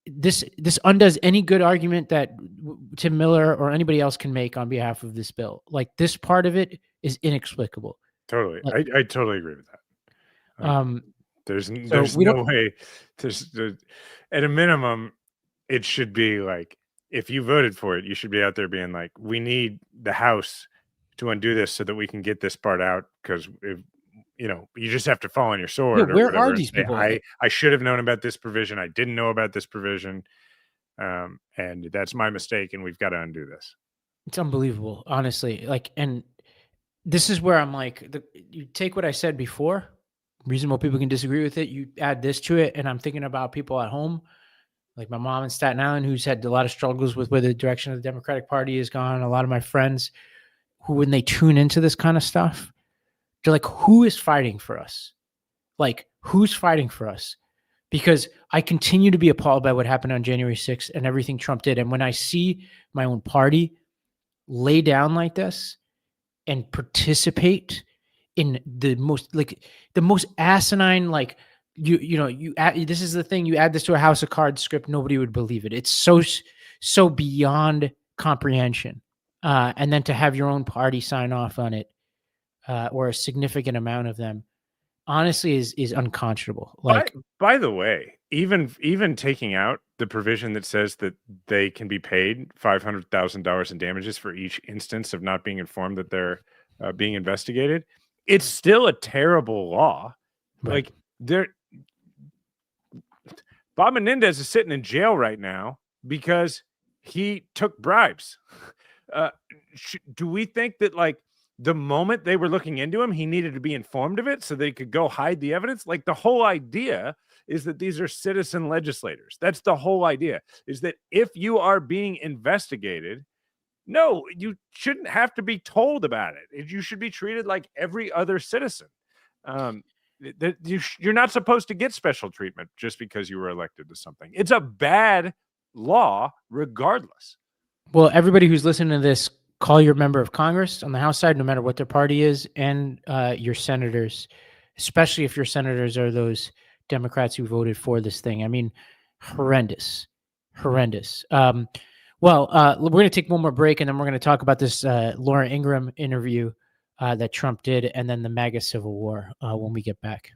this undoes any good argument that Tim Miller or anybody else can make on behalf of this bill. Like, this part of it is inexplicable. Totally, Like, I totally agree with that. There's no way. At a minimum, it should be like, if you voted for it, you should be out there being like, we need the House to undo this so that we can get this part out, because you just have to fall on your sword. Yeah, where are these people? I should have known about this provision. I didn't know about this provision, and that's my mistake, and we've got to undo this. It's unbelievable, honestly. Like, and this is where I'm like, you take what I said before, reasonable people can disagree with it, you add this to it, and I'm thinking about people at home, like my mom in Staten Island, who's had a lot of struggles with where the direction of the Democratic Party has gone. A lot of my friends who, when they tune into this kind of stuff, they're like, who is fighting for us? Like, who's fighting for us? Because I continue to be appalled by what happened on January 6th and everything Trump did. And when I see my own party lay down like this and participate in the most asinine, like, this is the thing, you add this to a House of Cards script, nobody would believe it. It's so beyond comprehension. And then to have your own party sign off on it, or a significant amount of them, honestly is unconscionable. Like, by the way, even taking out the provision that says that they can be paid $500,000 in damages for each instance of not being informed that they're being investigated, it's still a terrible law. Right. Like, Bob Menendez is sitting in jail right now because he took bribes. Do we think that, like, the moment they were looking into him, he needed to be informed of it so they could go hide the evidence? Like, the whole idea is that these are citizen legislators. That's the whole idea, is that if you are being investigated, no, you shouldn't have to be told about it. You should be treated like every other citizen. You're not supposed to get special treatment just because you were elected to something. It's a bad law regardless. Well, everybody who's listening to this, call your member of Congress on the House side, no matter what their party is, and your senators, especially if your senators are those Democrats who voted for this thing. I mean, horrendous. Well, we're going to take one more break, and then we're going to talk about this Laura Ingraham interview that Trump did, and then the MAGA Civil War when we get back.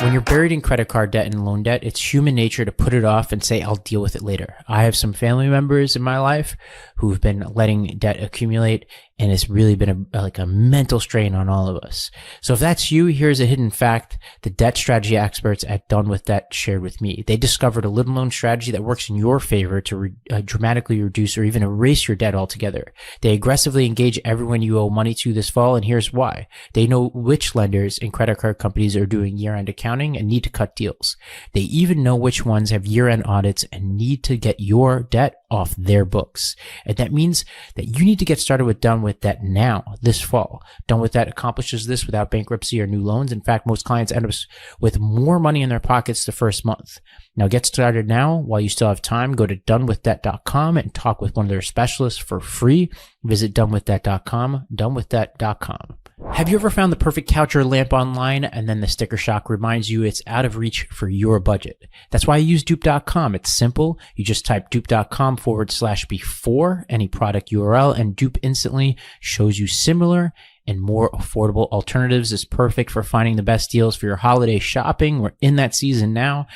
When you're buried in credit card debt and loan debt, it's human nature to put it off and say, I'll deal with it later. I have some family members in my life who've been letting debt accumulate, and it's really been like a mental strain on all of us. So if that's you, here's a hidden fact the debt strategy experts at Done With Debt shared with me. They discovered a little known strategy that works in your favor to dramatically reduce or even erase your debt altogether. They aggressively engage everyone you owe money to this fall, and here's why. They know which lenders and credit card companies are doing year-end accounting and need to cut deals. They even know which ones have year-end audits and need to get your debt off their books. And that means that you need to get started with Done With Debt now, this fall. Done With Debt accomplishes this without bankruptcy or new loans. In fact, most clients end up with more money in their pockets the first month. Now get started now while you still have time. Go to donewithdebt.com and talk with one of their specialists for free. Visit donewithdebt.com, donewithdebt.com. Have you ever found the perfect couch or lamp online and then the sticker shock reminds you it's out of reach for your budget? That's why I use dupe.com. It's simple. You just type dupe.com/before any product URL and Dupe instantly shows you similar and more affordable alternatives. Is perfect for finding the best deals for your holiday shopping. We're in that season now.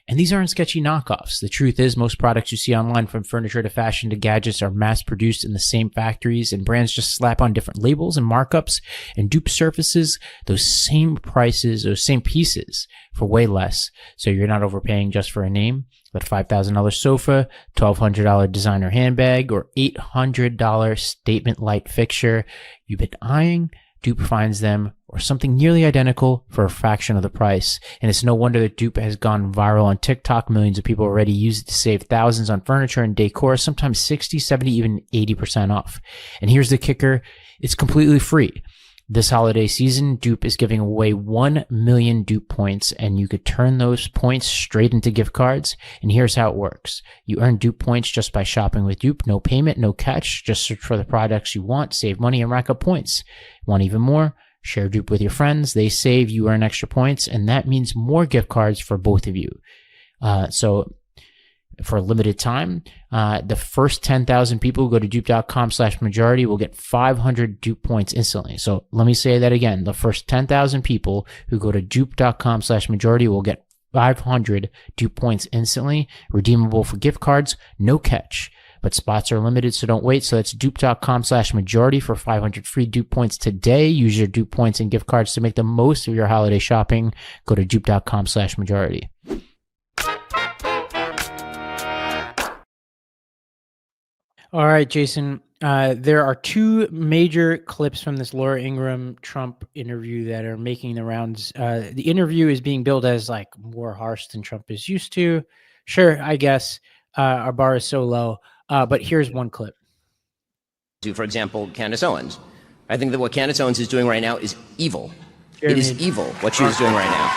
And these aren't sketchy knockoffs. The truth is most products you see online, from furniture to fashion to gadgets, are mass produced in the same factories, and brands just slap on different labels and markups, and Dupe surfaces those same prices, those same pieces for way less. So you're not overpaying just for a name. That $5,000 sofa, $1,200 designer handbag, or $800 statement light fixture you've been eyeing, Dupe finds them, or something nearly identical, for a fraction of the price. And it's no wonder that Dupe has gone viral on TikTok. Millions of people already use it to save thousands on furniture and decor, sometimes 60, 70, even 80% off. And here's the kicker. It's completely free. This holiday season, Dupe is giving away 1 million Dupe points, and you could turn those points straight into gift cards. And here's how it works. You earn Dupe points just by shopping with Dupe. No payment, no catch. Just search for the products you want, save money, and rack up points. Want even more? Share Dupe with your friends. They save, you earn extra points, and that means more gift cards for both of you. So for a limited time, the first 10,000 people who go to dupe.com/majority will get 500 Dupe points instantly. So let me say that again. The first 10,000 people who go to dupe.com/majority will get 500 Dupe points instantly, redeemable for gift cards, no catch. But spots are limited, so don't wait. So that's dupe.com/majority for 500 free Dupe points today. Use your Dupe points and gift cards to make the most of your holiday shopping. Go to dupe.com/majority. All right, Jason. There are two major clips from this Laura Ingraham Trump interview that are making the rounds. The interview is being billed as like more harsh than Trump is used to. Sure, I guess our bar is so low. But here's one clip. For example, Candace Owens. I think that what Candace Owens is doing right now is evil. Jeremy. It is evil what she is doing right now.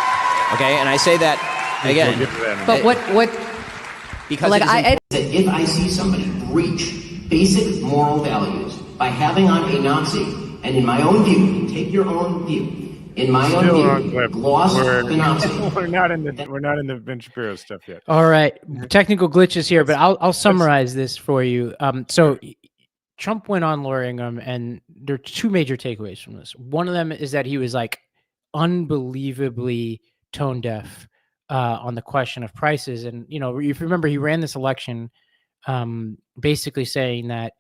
Okay, and I say that again. But what? Because Like, if I see somebody breach basic moral values by having on a Nazi, and in my own view, take your own view, in my own view, gloss the Nazi. We're not in the Ben Shapiro stuff yet. All right, technical glitches here, but I'll summarize this for you. So Trump went on Laura Ingraham, and there are two major takeaways from this. One of them is that he was like unbelievably tone deaf on the question of prices. And, you know, if you remember, he ran this election basically saying that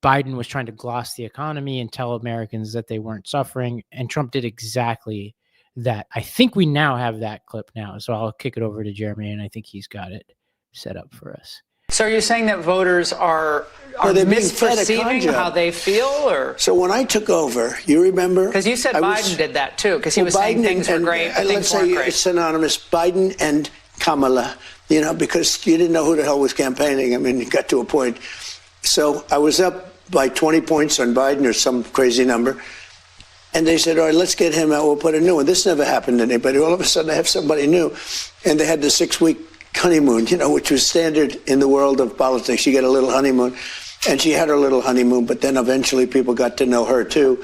Biden was trying to gloss the economy and tell Americans that they weren't suffering. And Trump did exactly that. I think we now have that clip now. So I'll kick it over to Jeremy, and I think he's got it set up for us. So are you saying that voters are they're being fed a misperceiving conjure. how they feel, or? So when I took over, you remember? Because you said Biden did that too, because he was saying things were great, but let's things weren't say great. it's synonymous, Biden and Kamala, you know, because you didn't know who the hell was campaigning. I mean, it got to a point. So I was up by 20 points on Biden or some crazy number. And they said, all right, let's get him out. We'll put a new one. This never happened to anybody. All of a sudden, I have somebody new. And they had the 6-week honeymoon, you know, which was standard in the world of politics. You get a little honeymoon. And she had her little honeymoon, but then eventually people got to know her too.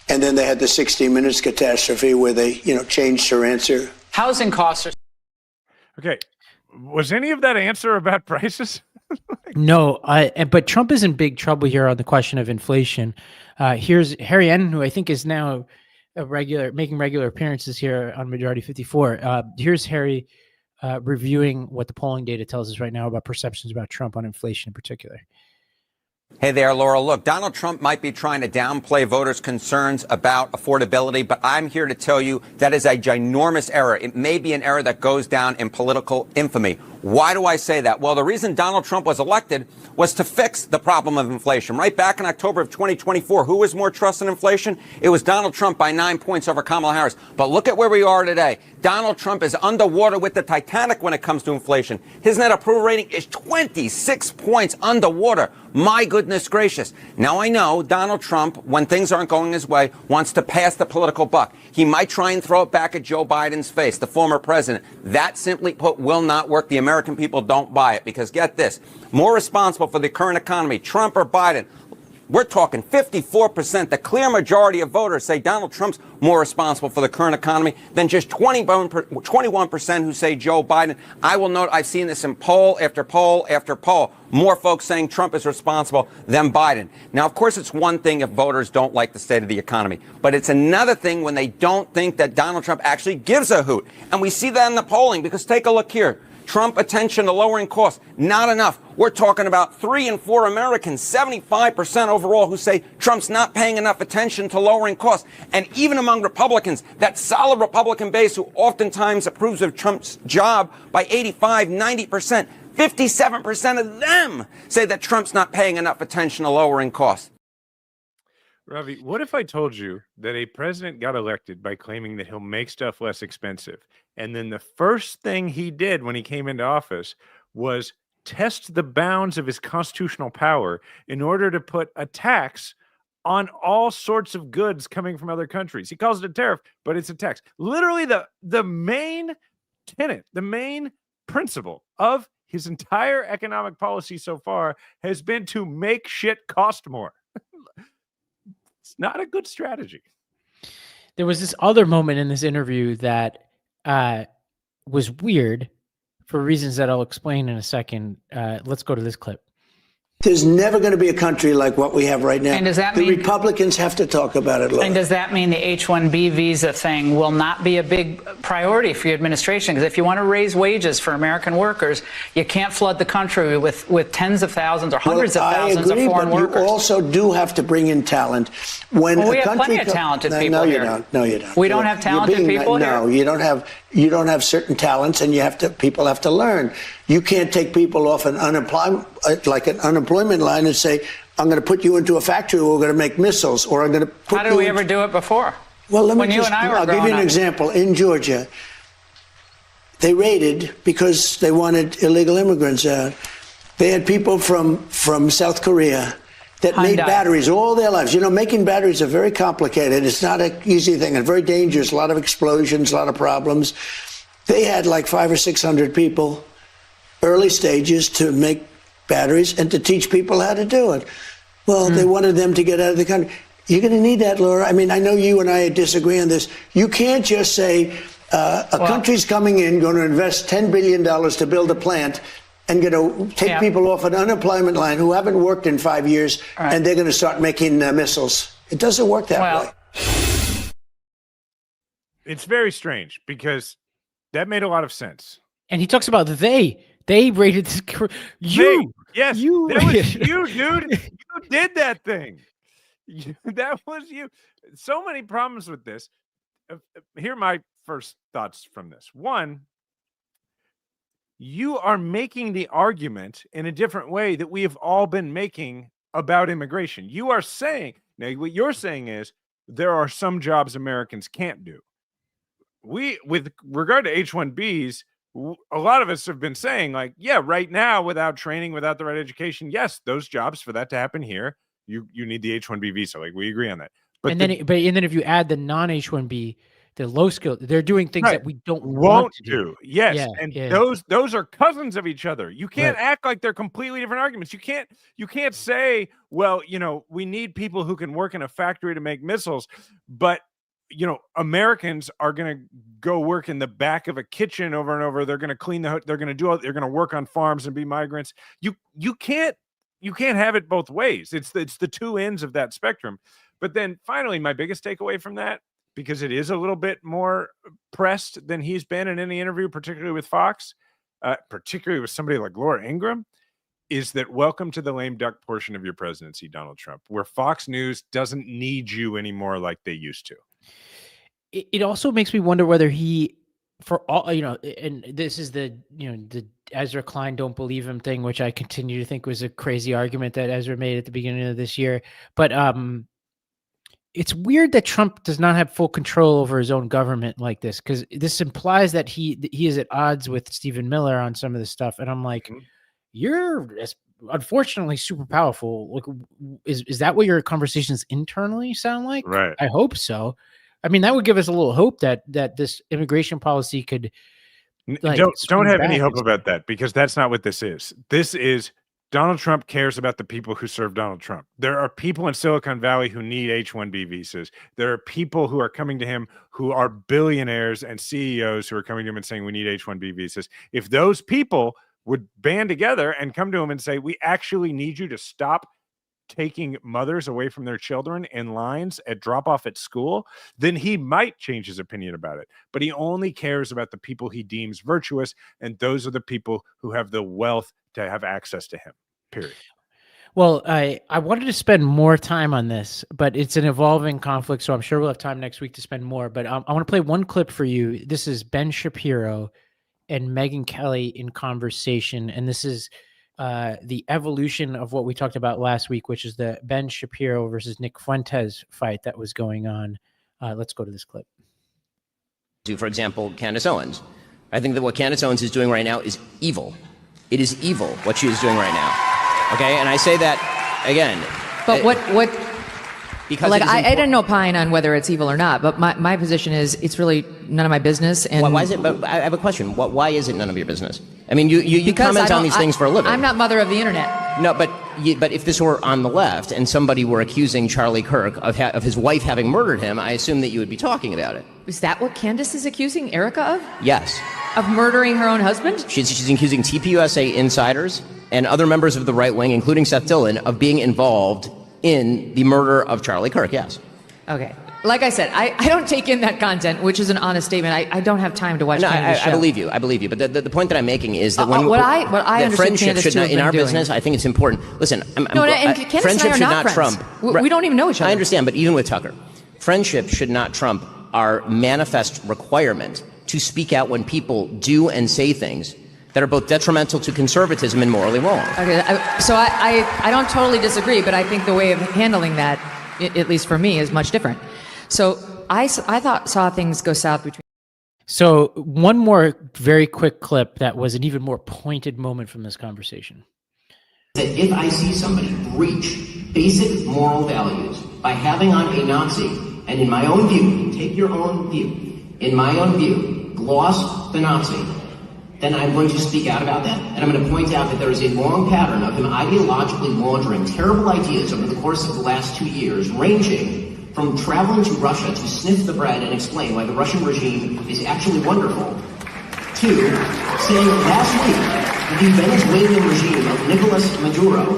And then they had the 60 Minutes catastrophe where they, you know, changed her answer. Housing costs are... Okay. Was any of that answer about prices? No, but Trump is in big trouble here on the question of inflation. Here's Harry N, who I think is now making regular appearances here on Majority 54. Here's Harry reviewing what the polling data tells us right now about perceptions about Trump on inflation in particular. Hey there, Laura. Look, Donald Trump might be trying to downplay voters' concerns about affordability, but I'm here to tell you that is a ginormous error. It may be an error that goes down in political infamy. Why do I say that? Well, the reason Donald Trump was elected was to fix the problem of inflation. Right back in October of 2024, who was more trust in inflation? It was Donald Trump by 9 points over Kamala Harris. But look at where we are today. Donald Trump is underwater with the Titanic when it comes to inflation. His net approval rating is 26 points underwater. My goodness gracious. Now, I know Donald Trump, when things aren't going his way, wants to pass the political buck. He might try and throw it back at Joe Biden's face, the former president. That, simply put, will not work. The American people don't buy it because, get this, more responsible for the current economy, Trump or Biden? We're talking 54%. The clear majority of voters say Donald Trump's more responsible for the current economy than just 21% who say Joe Biden. I will note I've seen this in poll after poll after poll. More folks saying Trump is responsible than Biden. Now, of course, it's one thing if voters don't like the state of the economy, but it's another thing when they don't think that Donald Trump actually gives a hoot. And we see that in the polling because take a look here. Trump attention to lowering costs, not enough. We're talking about 3 in 4 Americans, 75% overall, who say Trump's not paying enough attention to lowering costs. And even among Republicans, that solid Republican base who oftentimes approves of Trump's job by 85, 90%, 57% of them say that Trump's not paying enough attention to lowering costs. Ravi, what if I told you that a president got elected by claiming that he'll make stuff less expensive, and then the first thing he did when he came into office was test the bounds of his constitutional power in order to put a tax on all sorts of goods coming from other countries? He calls it a tariff, but it's a tax. Literally the main tenet, the main principle of his entire economic policy so far has been to make shit cost more. It's not a good strategy. There was this other moment in this interview that was weird for reasons that I'll explain in a second. Let's go to this clip. There's never going to be a country like what we have right now. And does that the mean Republicans have to talk about it, Laura. And does that mean the H-1B visa thing will not be a big priority for your administration? Because if you want to raise wages for American workers, you can't flood the country with tens of thousands or hundreds of thousands of foreign workers. You also do have to bring in talent. When we a have country plenty of talented people no, you here. don't. No, you don't. We don't have talented people here? No, you don't have. You don't have certain talents, and people have to learn. You can't take people off an unemployment line and say, I'm going to put you into a factory where we're going to make missiles, or I'm going to put How did we ever do it before? Well, I'll give you an example. In Georgia, they raided because they wanted illegal immigrants out. They had people from South Korea that made batteries all their lives. You know, making batteries are very complicated. It's not an easy thing and very dangerous. A lot of explosions, a lot of problems. They had like 500 or 600 people, early stages, to make batteries and to teach people how to do it. Well, they wanted them to get out of the country. You're going to need that, Laura. I mean, I know you and I disagree on this. You can't just say a country's coming in, going to invest $10 billion to build a plant, and going to take people off an unemployment line who haven't worked in 5 years, and they're going to start making missiles. It doesn't work that way. It's very strange because that made a lot of sense. And he talks about they raided this. Yes, that was you, dude. You did that thing. That was you. So many problems with this. Here are my first thoughts from this. One, you are making the argument in a different way that we have all been making about immigration. You are saying, now what you're saying is there are some jobs Americans can't do. With regard to H-1Bs, a lot of us have been saying, like, yeah, right now, without training, without the right education, yes, those jobs, for that to happen here, you need the H-1B visa. Like, we agree on that. But then if you add the non-H-1B, the low skill, they're doing things that we won't want to do. Yes, those are cousins of each other. You can't act like they're completely different arguments. You can't say, well, we need people who can work in a factory to make missiles, but Americans are going to go work in the back of a kitchen over and over. They're going to clean they're going to work on farms and be migrants. You can't have it both ways. It's the two ends of that spectrum. But then finally, my biggest takeaway from that, because it is a little bit more pressed than he's been in any interview, particularly with Fox, particularly with somebody like Laura Ingraham, is that welcome to the lame duck portion of your presidency, Donald Trump, where Fox News doesn't need you anymore like they used to. It also makes me wonder whether he, for all, and this is the Ezra Klein don't believe him thing, which I continue to think was a crazy argument that Ezra made at the beginning of this year. But it's weird that Trump does not have full control over his own government like this, because this implies that he is at odds with Stephen Miller on some of this stuff. And I'm like, you're unfortunately super powerful. Like, is that what your conversations internally sound like? Right. I hope so. I mean, that would give us a little hope that this immigration policy could. Like, don't have any hope about that, because that's not what this is. This is Donald Trump cares about the people who serve Donald Trump. There are people in Silicon Valley who need H-1B visas. There are people who are coming to him who are billionaires and CEOs who are coming to him and saying, we need H-1B visas. If those people would band together and come to him and say, we actually need you to stop taking mothers away from their children in lines at drop off at school, then he might change his opinion about it. But he only cares about the people he deems virtuous, and those are the people who have the wealth to have access to him, period. Well, I wanted to spend more time on this, but it's an evolving conflict, so I'm sure we'll have time next week to spend more. But I want to play one clip for you. This is Ben Shapiro and Megyn Kelly in conversation, and this is the evolution of what we talked about last week, which is the Ben Shapiro versus Nick Fuentes fight that was going on. Let's go to this clip. For example, Candace Owens. I think that what Candace Owens is doing right now is evil. It is evil what she is doing right now. Okay, and I say that again. But what? Because like I didn't opine on whether it's evil or not, but my position is it's really none of my business. And why is it? But I have a question. Why is it none of your business? I mean, you comment on these things for a living. I'm not mother of the internet. No, but if this were on the left and somebody were accusing Charlie Kirk of his wife having murdered him, I assume that you would be talking about it. Is that what Candace is accusing Erica of? Yes. Of murdering her own husband? She's accusing TPUSA insiders and other members of the right wing, including Seth Dillon, of being involved in the murder of Charlie Kirk. Yes. Okay. Like I said, I don't take in that content, which is an honest statement. I don't have time to watch. No, Candace's show. I believe you. I believe you. But the point that I'm making is that what I understand friendship Candace should not, in our doing. business, I think it's important. Listen, Candace friendship and I are should not friends. trump. We don't even know each other. I understand, but even with Tucker, friendship should not trump our manifest requirement to speak out when people do and say things that are both detrimental to conservatism and morally wrong. Okay, so I don't totally disagree, but I think the way of handling that, at least for me, is much different. So I saw things go south between. So one more very quick clip that was an even more pointed moment from this conversation. That if I see somebody breach basic moral values by having on a Nazi, and in my own view, take your own view, in my own view, gloss the Nazi, then I'm going to speak out about that, and I'm going to point out that there is a long pattern of him ideologically laundering terrible ideas over the course of the last 2 years, ranging from traveling to Russia to sniff the bread and explain why the Russian regime is actually wonderful, to saying last week that the Venezuelan regime of Nicolas Maduro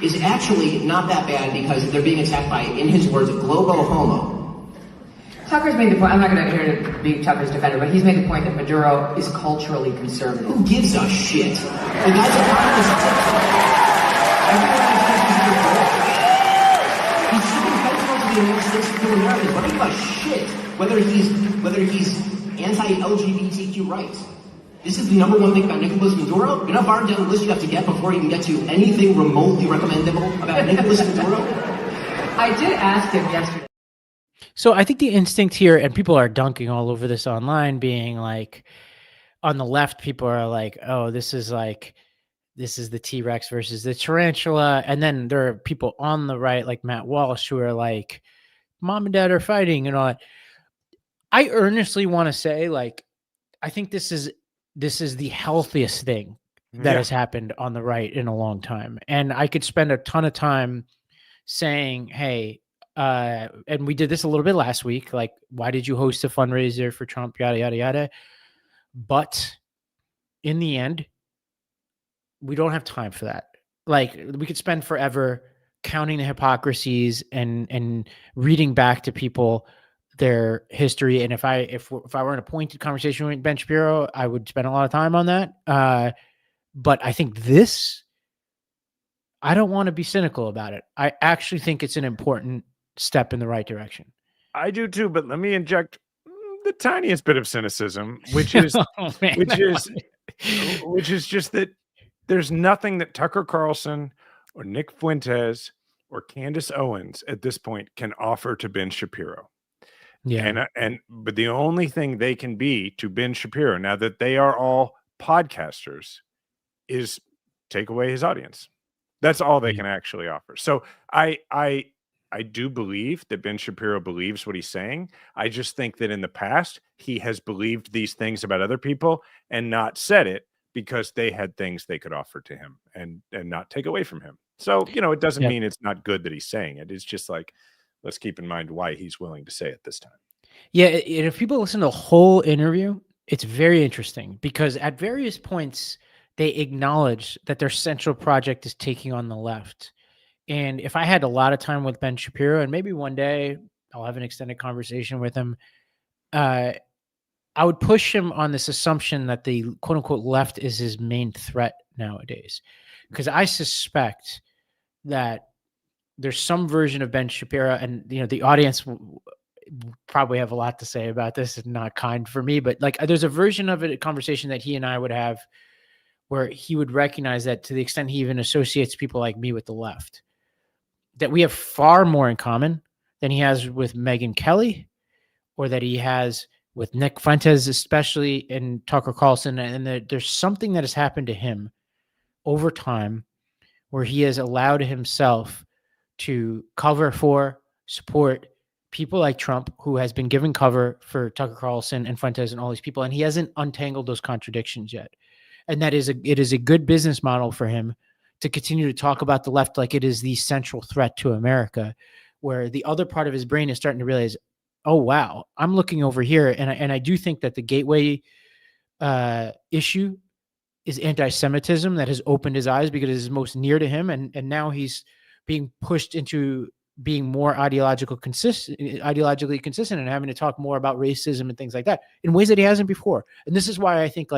is actually not that bad because they're being attacked by, in his words, globo homo. Tucker's made the point, I'm not going to here to be Tucker's defender, but he's made the point that Maduro is culturally conservative. Who gives a shit? The guy's a communist dictator. He's super faithful to the United States to Americans. What do you give a shit whether he's anti-LGBTQ rights? This is the number one thing about Nicolas Maduro. You know how far down the list you have to get before you can get to anything remotely recommendable about Nicolas Maduro? I did ask him yesterday. So I think the instinct here, and people are dunking all over this online, being like, on the left, people are like, oh, this is the T-Rex versus the tarantula. And then there are people on the right, like Matt Walsh, who are like, mom and dad are fighting and all that. I earnestly want to say, like, I think this is the healthiest thing that has happened on the right in a long time. And I could spend a ton of time saying, hey, and we did this a little bit last week, like, why did you host a fundraiser for Trump, yada, yada, yada. But in the end, we don't have time for that. Like, we could spend forever counting the hypocrisies and reading back to people their history. And if I were in a pointed conversation with Ben Shapiro, I would spend a lot of time on that. But I think I don't want to be cynical about it. I actually think it's an important step in the right direction. I do too, but let me inject the tiniest bit of cynicism, which is which is just that there's nothing that Tucker Carlson or Nick Fuentes or Candace Owens at this point can offer to Ben Shapiro. Yeah. But the only thing they can be to Ben Shapiro, now that they are all podcasters, is take away his audience. That's all they can actually offer. So I do believe that Ben Shapiro believes what he's saying. I just think that in the past, he has believed these things about other people and not said it because they had things they could offer to him and not take away from him. So, it doesn't mean it's not good that he's saying it. It's just like, let's keep in mind why he's willing to say it this time. Yeah. And if people listen to the whole interview, it's very interesting because at various points, they acknowledge that their central project is taking on the left. And if I had a lot of time with Ben Shapiro, and maybe one day I'll have an extended conversation with him, I would push him on this assumption that the quote unquote left is his main threat nowadays. Because I suspect that there's some version of Ben Shapiro, and the audience probably have a lot to say about this. It's not kind for me, but like there's a version of it, a conversation that he and I would have where he would recognize that to the extent he even associates people like me with the left, that we have far more in common than he has with Megyn Kelly or that he has with Nick Fuentes, especially, and Tucker Carlson. And there's something that has happened to him over time where he has allowed himself to cover for, support people like Trump, who has been given cover for Tucker Carlson and Fuentes and all these people. And he hasn't untangled those contradictions yet. And it is a good business model for him to continue to talk about the left like it is the central threat to America, where the other part of his brain is starting to realize, oh, wow, I'm looking over here. And I do think that the gateway issue is anti-Semitism that has opened his eyes because it is most near to him. And now he's being pushed into being more ideologically consistent and having to talk more about racism and things like that in ways that he hasn't before. And this is why I think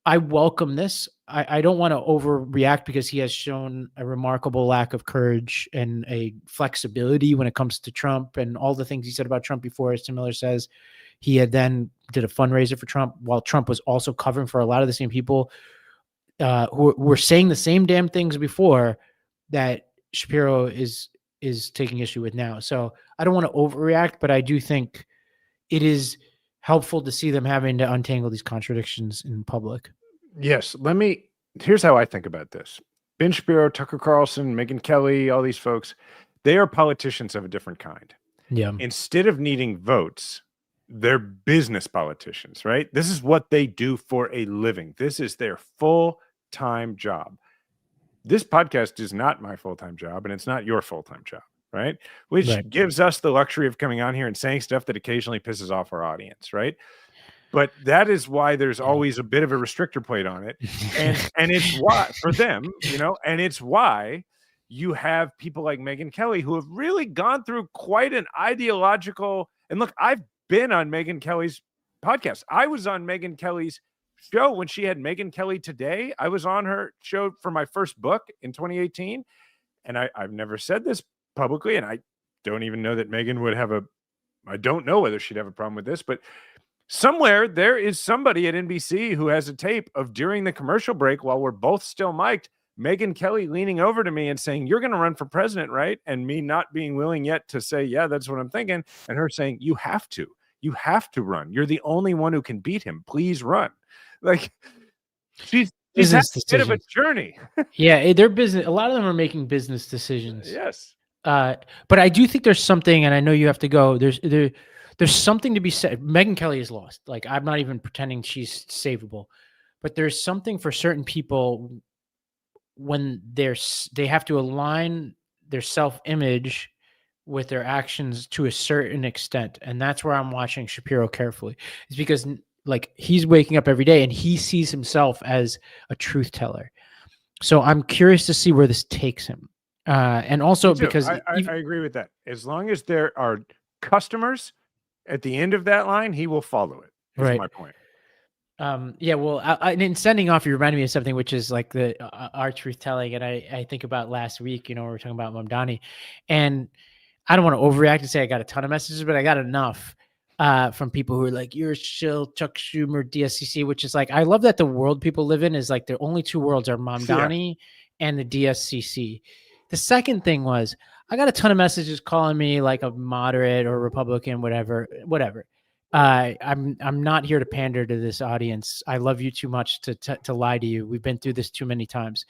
I welcome this. I don't want to overreact because he has shown a remarkable lack of courage and a flexibility when it comes to Trump and all the things he said about Trump before. As Tim Miller says, he had then did a fundraiser for Trump while Trump was also covering for a lot of the same people who were saying the same damn things before that Shapiro is taking issue with now. So I don't want to overreact, but I do think it is helpful to see them having to untangle these contradictions in public. Yes. Here's how I think about this. Ben Shapiro, Tucker Carlson, Megyn Kelly, all these folks, they are politicians of a different kind. Yeah. Instead of needing votes, they're business politicians, right? This is what they do for a living. This is their full-time job. This podcast is not my full-time job, and it's not your full-time job, right? Which gives us the luxury of coming on here and saying stuff that occasionally pisses off our audience, right? But that is why there's always a bit of a restrictor plate on it. And it's why, for them, and it's why you have people like Megyn Kelly who have really gone through quite an ideological, and look, I've been on Megyn Kelly's podcast. I was on Megyn Kelly's show when she had Megyn Kelly Today. I was on her show for my first book in 2018. And I've never said this publicly, and I don't even know that Megyn would have I don't know whether she'd have a problem with this, but somewhere there is somebody at NBC who has a tape of during the commercial break while we're both still mic'd, Megyn Kelly leaning over to me and saying, "You're going to run for president, right?" And me not being willing yet to say, "Yeah, that's what I'm thinking." And her saying, "You have to run. You're the only one who can beat him. Please run." Like she's had a bit of a journey. Yeah, they're business. A lot of them are making business decisions. Yes. But I do think there's something, and I know you have to go. There's something to be said. Megyn Kelly is lost. Like, I'm not even pretending she's savable, but there's something for certain people when they have to align their self-image with their actions to a certain extent. And that's where I'm watching Shapiro carefully. It's because he's waking up every day and he sees himself as a truth teller. So I'm curious to see where this takes him. And also because I agree with that. As long as there are customers at the end of that line, he will follow it. Is Right. my point. Yeah, well, and in sending off, you reminded me of something, which is like the our truth telling. And I think about last week, we were talking about Mamdani, and I don't want to overreact and say I got a ton of messages, but I got enough from people who are like, you're a shill, Chuck Schumer, DSCC, which is like, I love that the world people live in is like the only two worlds are Mamdani and the DSCC. The second thing was I got a ton of messages calling me like a moderate or Republican, whatever. I'm not here to pander to this audience. I love you too much to lie to you. We've been through this too many times.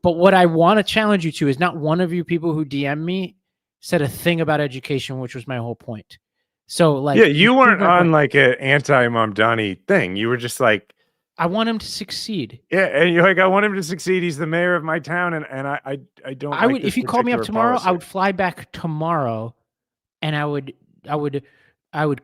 But what I want to challenge you to is not one of you people who DM me said a thing about education, which was my whole point. So like, yeah, you weren't on like an anti-Mamdani thing. You were just like, I want him to succeed. Yeah, and you're like, I want him to succeed. He's the mayor of my town, and I don't. I would, if you called me up tomorrow, I would fly back tomorrow, and I would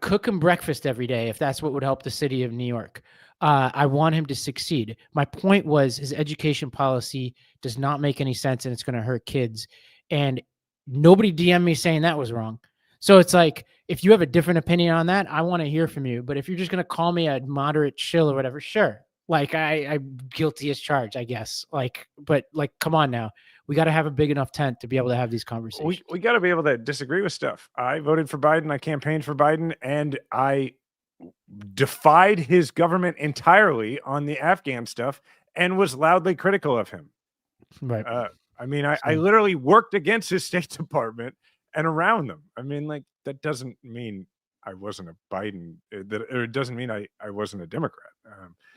cook him breakfast every day if that's what would help the city of New York. I want him to succeed. My point was his education policy does not make any sense, and it's going to hurt kids. And nobody DM'd me saying that was wrong. So it's like, if you have a different opinion on that, I want to hear from you. But if you're just going to call me a moderate chill or whatever, sure. Like I'm guilty as charged, I guess. But come on now. We got to have a big enough tent to be able to have these conversations. We got to be able to disagree with stuff. I voted for Biden. I campaigned for Biden, and I defied his government entirely on the Afghan stuff and was loudly critical of him. Right. I mean, I literally worked against his State Department and around them. I mean, like, that doesn't mean I wasn't a Biden. It doesn't mean I wasn't a Democrat.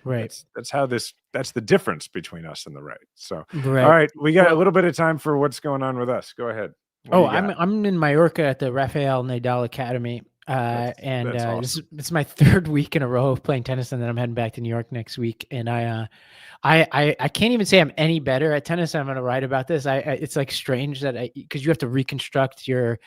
Right. That's the difference between us and the right. So, right. All right, we got a little bit of time for what's going on with us. Go ahead. I'm in Mallorca at the Rafael Nadal Academy. That's awesome. It's my third week in a row of playing tennis, and then I'm heading back to New York next week. And I can't even say I'm any better at tennis. I'm going to write about this. It's like strange that because you have to reconstruct your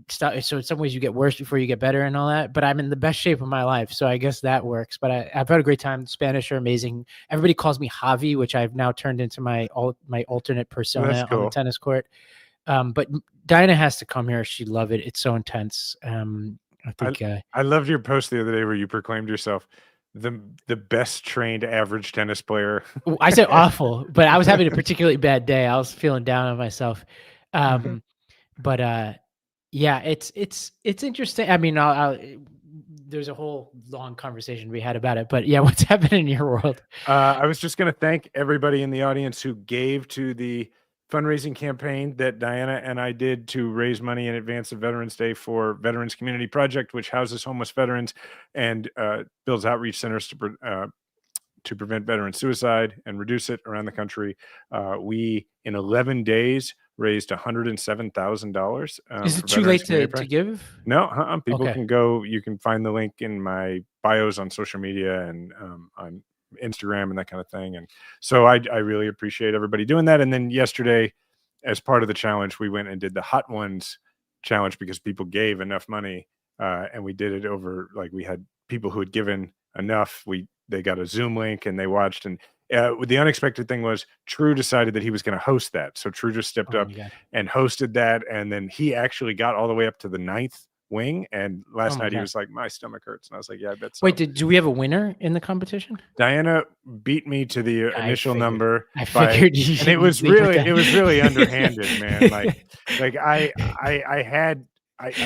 stuff. So in some ways you get worse before you get better and all that, but I'm in the best shape of my life. So I guess that works, but I've had a great time. The Spanish are amazing. Everybody calls me Javi, which I've now turned into my alternate persona on the tennis court. But Diana has to come here. She'd love it. It's so intense. I think I loved your post the other day where you proclaimed yourself the best trained average tennis player. I said awful, but I was having a particularly bad day. I was feeling down on myself. But yeah, it's interesting. I mean, there's a whole long conversation we had about it, but yeah, what's happening in your world? I was just going to thank everybody in the audience who gave to the fundraising campaign that Diana and I did to raise money in advance of Veterans Day for Veterans Community Project, which houses homeless veterans and builds outreach centers to prevent veteran suicide and reduce it around the country. We, in 11 days, raised $107,000. Is it too late to give? No, people can go. You can find the link in my bios on social media and on Instagram and that kind of thing. And so I really appreciate everybody doing that. And then yesterday, as part of the challenge, we went and did the Hot Ones challenge because people gave enough money, and we did it over, like, we had people who had given enough. They got a Zoom link and they watched. And the unexpected thing was True decided that he was going to host that. So True just stepped up and hosted that. And then he actually got all the way up to the 9th wing. And last night he was like, my stomach hurts. And I was like, yeah, I bet so. Wait, do we have a winner in the competition? Diana beat me to the initial number. I figured and it was really underhanded, man. Like I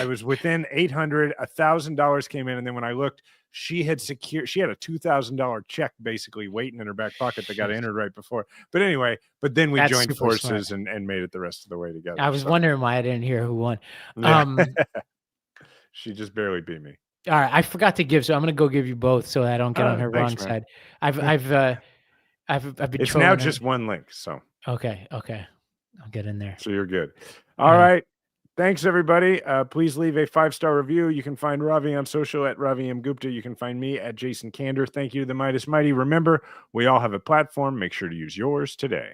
was within 800, $1,000 came in. And then when I looked, she had a $2,000 check basically waiting in her back pocket that got entered right before. But anyway, then we joined forces and made it the rest of the way together. I was wondering why I didn't hear who won. She just barely beat me. All right, I forgot to give, so I'm gonna go give you both so I don't get on her wrong side. I've been. It's now just one link, so okay, I'll get in there. So you're good. All right. Thanks, everybody. Please leave a 5-star review. You can find Ravi on social at Ravi M. Gupta. You can find me at Jason Kander. Thank you to the Midas Mighty. Remember, we all have a platform. Make sure to use yours today.